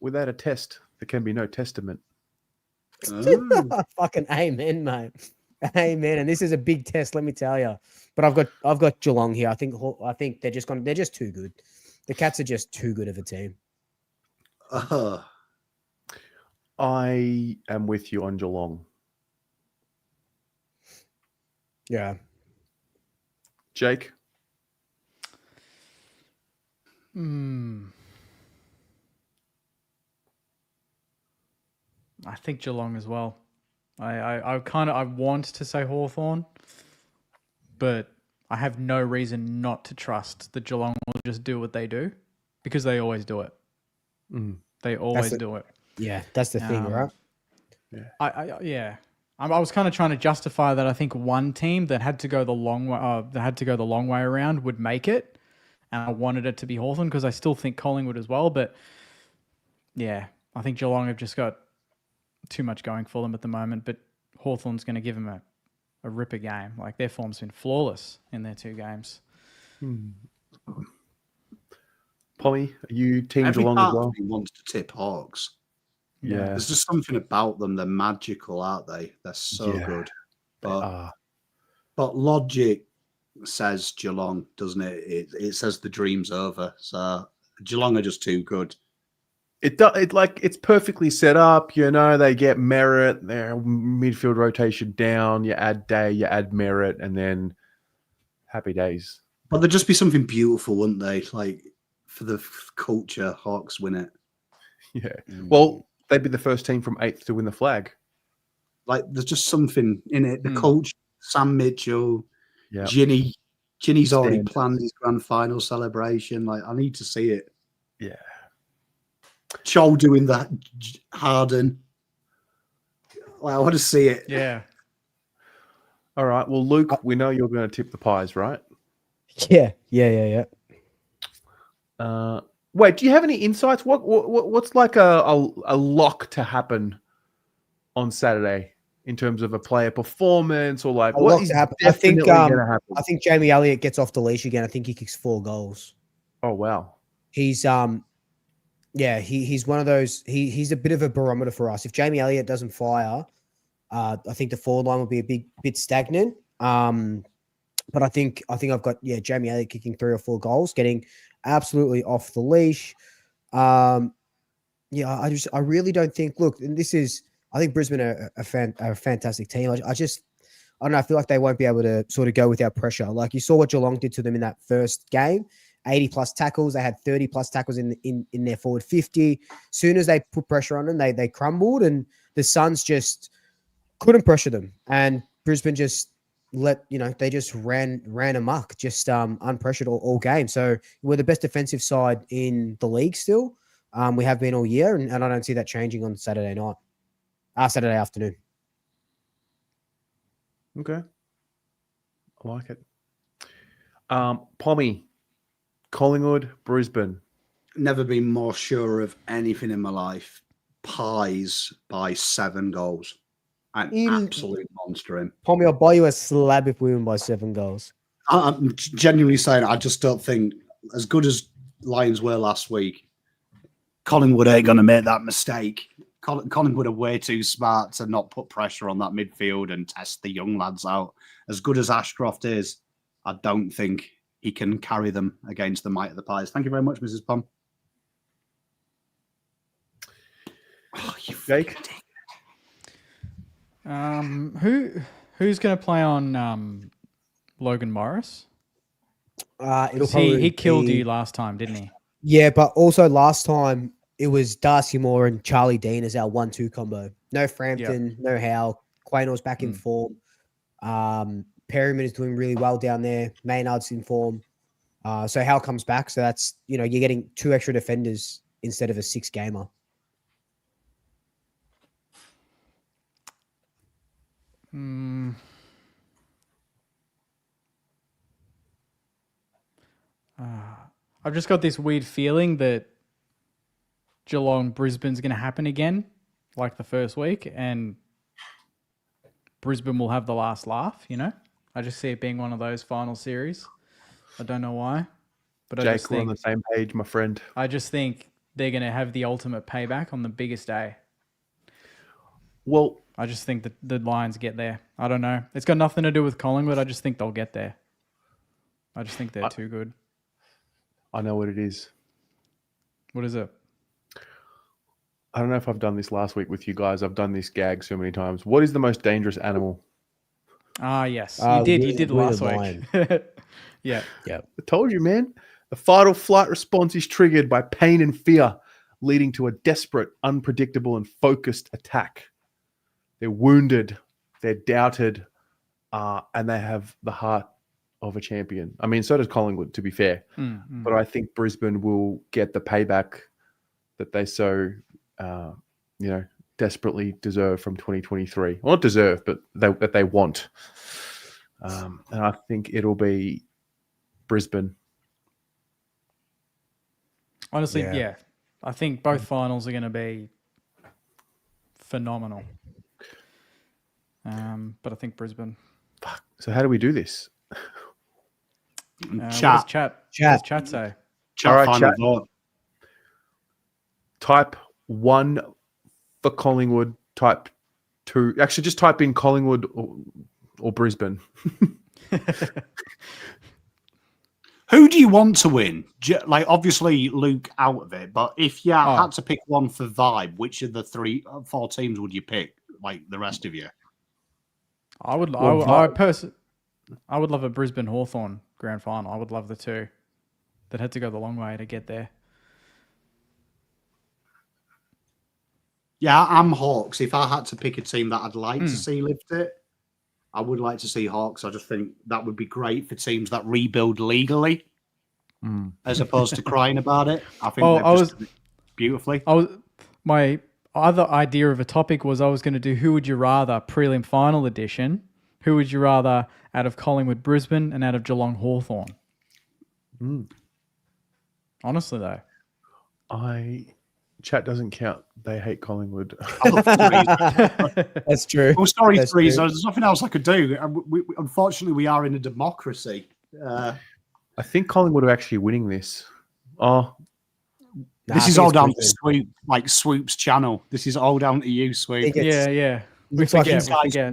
Without a test, there can be no testament.
Oh.
Fucking amen, mate. Amen. And this is a big test, let me tell you. But I've got Geelong here. I think they're just too good. The Cats are just too good of a team.
I am with you on Geelong.
Yeah.
Jake?
I think Geelong as well. I want to say Hawthorn, but I have no reason not to trust that Geelong will just do what they do because they always do it. They always do it.
Yeah, that's the thing, right?
Yeah. I was kind of trying to justify that. I think one team that had to go the long way, around would make it, and I wanted it to be Hawthorn because I still think Collingwood as well. But yeah, I think Geelong have just got too much going for them at the moment. But Hawthorn's going to give them a ripper game. Like their form's been flawless in their 2 games.
Polly, are you team
Every
Geelong
part
as well?
of me wants to tip Hawks.
Yeah.
There's just something about them. They're magical, aren't they? They're so good. But logic says Geelong, doesn't it? It says the dream's over. So Geelong are just too good.
It's perfectly set up. You know, they get Merritt, their midfield rotation down. You add Day, you add Merritt, and then happy days.
But there'd just be something beautiful, wouldn't they? Like for the culture, Hawks win it.
Yeah. Well, they'd be the first team from 8th to win the flag.
Like there's just something in it. The coach, Sam Mitchell, Ginny's already planned his grand final celebration. Like I need to see it.
Yeah.
Cho doing that, Harden. Like, I want to see it.
Yeah.
All right. Well, Luke, we know you're going to tip the Pies, right?
Yeah.
Wait, do you have any insights? What's like a lock to happen on Saturday in terms of a player performance or like what is definitely going to happen?
I think Jamie Elliott gets off the leash again. I think he kicks 4 goals.
Oh wow.
He's he's one of those. He's a bit of a barometer for us. If Jamie Elliott doesn't fire, I think the forward line will be a bit stagnant. But I think I've got Jamie Elliott kicking 3 or 4 goals, getting absolutely off the leash. I really don't think. Look, and I think Brisbane are a fantastic team. I don't know. I feel like they won't be able to sort of go without pressure. Like you saw what Geelong did to them in that first game. 80 plus tackles. They had 30 plus tackles in their forward 50. Soon as they put pressure on them, they crumbled, and the Suns just couldn't pressure them. And Brisbane just they just ran amok, just unpressured all game. So we're the best defensive side in the league still. We have been all year, and I don't see that changing on Saturday afternoon.
Okay. I like it. Pommy, Collingwood, Brisbane.
Never been more sure of anything in my life. Pies by 7 goals. An absolute monster in.
Pommy, I'll buy you a slab if we win by 7 goals.
I'm genuinely saying I just don't think, as good as Lions were last week, Collingwood ain't going to make that mistake. Collingwood are way too smart to not put pressure on that midfield and test the young lads out. As good as Ashcroft is, I don't think he can carry them against the might of the Pies. Thank you very much, Mrs. Pom.
Oh, you Jake?
Who's going to play on Logan Morris?
He
killed you last time, didn't he?
Yeah, but also last time it was Darcy Moore and Charlie Dean as our 1-2 combo. No Frampton, no Howe. Quaynor's back in form. Perryman is doing really well down there. Maynard's in form. So Howe comes back. So that's, you're getting 2 extra defenders instead of a 6-gamer.
I've just got this weird feeling that Geelong Brisbane's going to happen again, like the first week, and Brisbane will have the last laugh, you know? I just see it being one of those final series. I don't know why. But I just
Jake, we're on
think
the same page, my friend.
they're going to have the ultimate payback on the biggest day.
Well,
I just think that the Lions get there. I don't know. It's got nothing to do with Collingwood. I just think they'll get there. I just think they're too good.
I know what it is.
What is it?
I don't know if I've done this last week with you guys. I've done this gag so many times. What is the most dangerous animal?
Ah, yes. You did last week. Yeah.
I told you, man. The fight or flight response is triggered by pain and fear, leading to a desperate, unpredictable, and focused attack. They're wounded, they're doubted, and they have the heart of a champion. I mean, so does Collingwood, to be fair. But I think Brisbane will get the payback that they so, desperately deserve from 2023. Well, not deserve, but that they want. And I think it'll be Brisbane.
Honestly, yeah. I think both finals are going to be phenomenal. But I think Brisbane.
Fuck. So how do we do this?
What does chat say?
All right,
Final
chat.
vote.
Type 1 for Collingwood. Type 2. Actually, just type in Collingwood or Brisbane.
Who do you want to win? Like, obviously, Luke out of it. But if you had to pick one for vibe, which of the 4 teams would you pick? Like the rest of you?
I would love a Brisbane Hawthorn grand final. I would love the two that had to go the long way to get there.
Yeah, I'm Hawks. If I had to pick a team that I'd like to see lift it, I would like to see Hawks. I just think that would be great for teams that rebuild legally, as opposed to crying about it. I think done it beautifully.
My other idea of a topic was I was going to do who would you rather prelim final edition. Who would you rather out of Collingwood Brisbane and out of Geelong Hawthorn? Honestly, though.
Chat doesn't count. They hate Collingwood.
That's true.
Well, sorry,
That's
Threes.
true.
There's nothing else I could do. Unfortunately, we are in a democracy.
I think Collingwood are actually winning this.
This is all down to Swoop's channel. This is all down to you, Swoop.
Yeah. We
These guys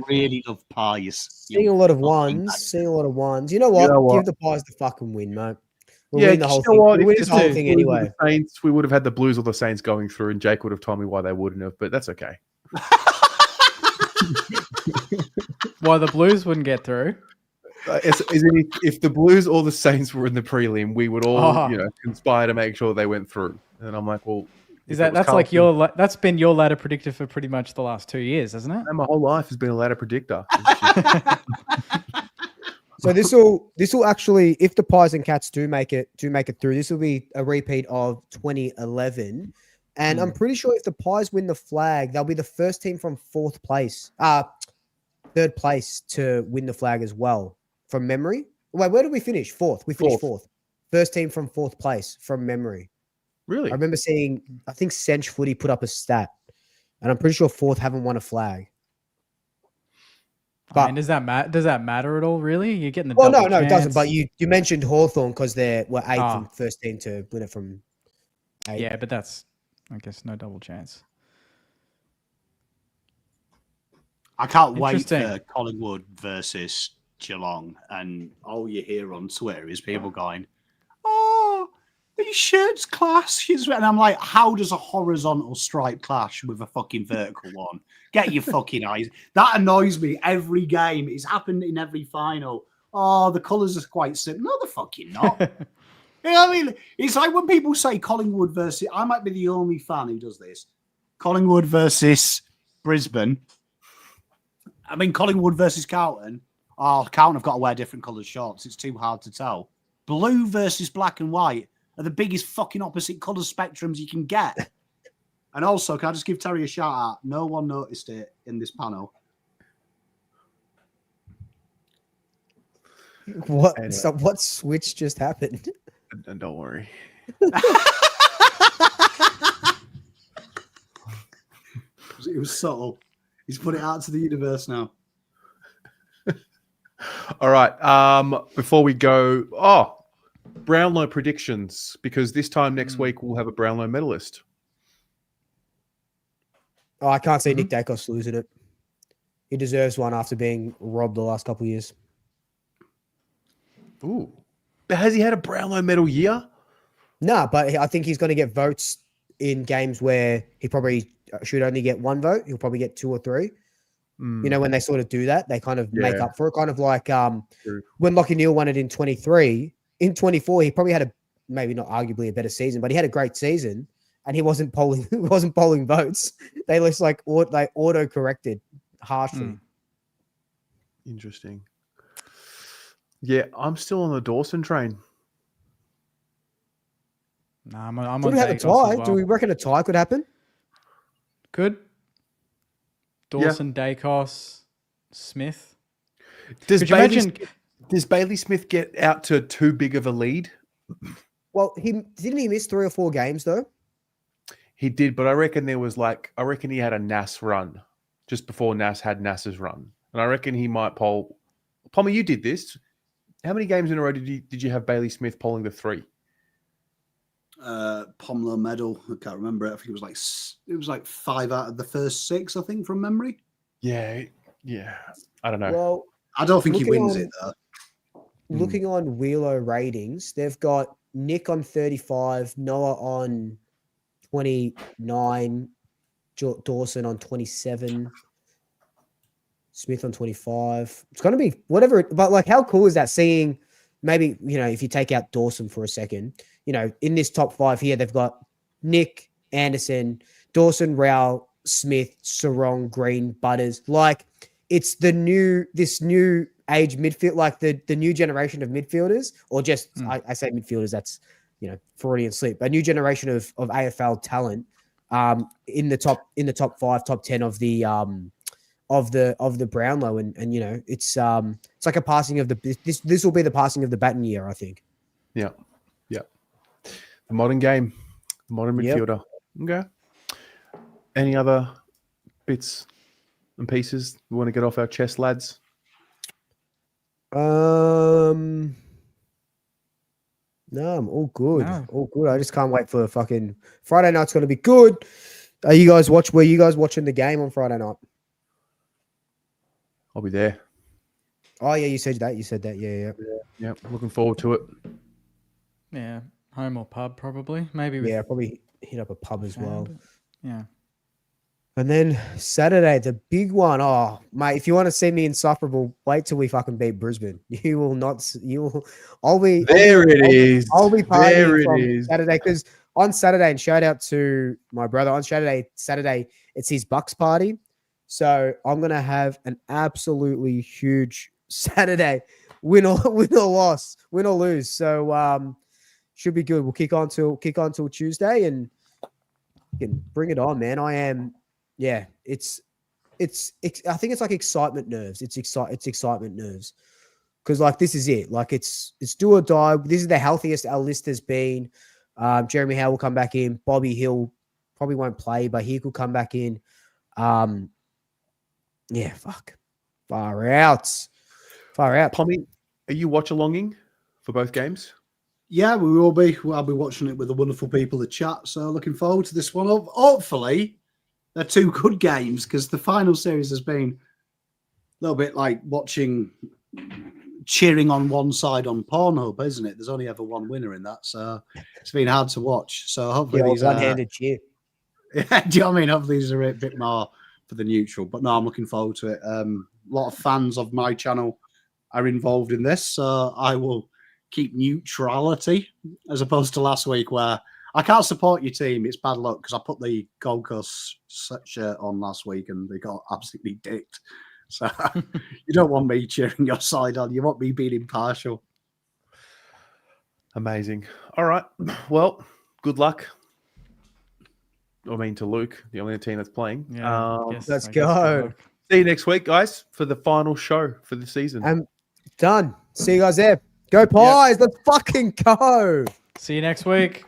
really love pies.
Seeing a lot of ones. You know what? Give the Pies the fucking win, mate. We'll win the whole thing. We'll win the whole thing anyway.
Saints, we would have had the Blues or the Saints going through, and Jake would have told me why they wouldn't have, but that's okay.
Why the Blues wouldn't get through?
If the Blues or the Saints were in the prelim, we would all conspire to make sure they went through. And I'm like, well,
that's been your ladder predictor for pretty much the last 2 years, hasn't it?
And my whole life has been a ladder predictor.
So this will actually, if the Pies and Cats do make it through, this will be a repeat of 2011. And I'm pretty sure if the Pies win the flag, they'll be the first team from third place to win the flag as well, from memory. Wait, where did we finish? Fourth. We finished fourth. First team from fourth place from memory.
Really?
I remember seeing, I think Sench Footy put up a stat, and I'm pretty sure fourth haven't won a flag. But
does that matter at all? Really, you're getting the
no,
chance.
it doesn't. But you mentioned Hawthorn because they were eighth and first team to win it from 8.
Yeah, but that's, I guess, no double chance.
I can't wait for Collingwood versus Geelong, and all you hear on Twitter is people going, "Oh, these shirts clash," and I'm like, "How does a horizontal stripe clash with a fucking vertical one? Get your fucking eyes!" That annoys me every game. It's happened in every final. Oh, the colours are quite similar. No, they're fucking not. You know what I mean? It's like when people say Collingwood versus. I might be the only fan who does this. Collingwood versus Brisbane. I mean, Collingwood versus Carlton. Oh, Carlton have got to wear different coloured shorts. It's too hard to tell. Blue versus black and white are the biggest fucking opposite colour spectrums you can get. And also, can I just give Terry a shout out? No one noticed it in this panel.
What? Anyway. So what switch just happened?
Don't worry.
It was subtle. He's put it out to the universe now.
All right. Before we go, Brownlow predictions, because this time next week we'll have a Brownlow medalist.
Oh, I can't see Nick Dacos losing it. He deserves one after being robbed the last couple of years.
Ooh. Has he had a Brownlow medal year?
No, but I think he's going to get votes in games where he probably should only get one vote. He'll probably get 2 or 3. You know, when they sort of do that, they kind of make up for it. Kind of like when Lachie Neale won it in 23. In 24, he probably had maybe not arguably a better season, but he had a great season, and he wasn't polling votes. They just like they auto corrected harshly.
Interesting. Yeah, I'm still on the Dawson train.
Nah, I'm on
Could we have a
Dacos
tie?
as well.
Do we reckon a tie could happen?
Could. Dawson, Dacos, Smith.
Does
Could you
Bailey Smith get out to too big of a lead?
Well, didn't he miss 3 or 4 games though?
He did, but I reckon he had a NAS run just before NAS had NAS's run. And I reckon he might poll. Pommy, you did this. How many games in a row did you have Bailey Smith polling the 3?
Pomelo medal. I can't remember it. I think it was like 5 out of the first 6, I think, from memory.
Yeah. I don't know.
Well,
I don't think he wins it though.
Looking on Wheelo ratings, they've got Nick on 35, Noah on 29, Dawson on 27, Smith on 25. It's going to be whatever. But like, how cool is that seeing maybe, you know, if you take out Dawson for a second, you know, in this top 5 here, they've got Nick, Anderson, Dawson, Rao, Smith, Sarong, Green, Butters. Like, it's this new age midfield, like the new generation of midfielders, or just I say midfielders. That's, you know, Freudian slip. A new generation of AFL talent in the top 5, top 10 of the Brownlow, and you know, it's like a passing of this will be the passing of the baton year, I think.
Yeah. The modern game, the modern midfielder. Okay. Any other bits and pieces we want to get off our chest, lads?
No, I'm all good.
No.
All good. I just can't wait for fucking Friday night's going to be good. Were you guys watching the game on Friday night?
I'll be there.
Oh yeah, you said that. Yeah.
Looking forward to it.
Yeah, home or pub probably. Maybe with
Probably hit up a pub as well.
Yeah.
And then Saturday, the big one. Oh, mate, if you want to see me insufferable, wait till we fucking beat Brisbane. You will not. You will. I'll be
There it is.
I'll be partying
There it
from
is.
Saturday, because on Saturday, and shout out to my brother, on Saturday, it's his Bucks party. So I'm gonna have an absolutely huge Saturday, win or lose. So should be good. We'll kick on till Tuesday, and you can bring it on, man. I am. Yeah, it's. I think it's like excitement nerves. It's excitement nerves, because like this is it. Like it's do or die. This is the healthiest our list has been. Jeremy Howe will come back in. Bobby Hill probably won't play, but he could come back in. Yeah, far out.
Pommy, are you watch-alonging for both games?
Yeah, we will be. I'll be watching it with the wonderful people at chat. So looking forward to this one. Hopefully, they're 2 good games, because the final series has been a little bit like cheering on one side on Pornhub, isn't it? There's only ever one winner in that, so it's been hard to watch. So hopefully, these
one-handed cheer.
Yeah, do you know what I mean? Hopefully, these are a bit more for the neutral. But no, I'm looking forward to it. A lot of fans of my channel are involved in this, so I will keep neutrality, as opposed to last week where I can't support your team. It's bad luck, because I put the Gold Coast shirt on last week and they got absolutely dicked. So you don't want me cheering your side on. You want me being impartial.
Amazing. All right. Well, good luck. I mean, to Luke, the only team that's playing.
Yeah.
Let's go.
See you next week, guys, for the final show for the season.
I'm done. See you guys there. Go Pies. Let's fucking go.
See you next week.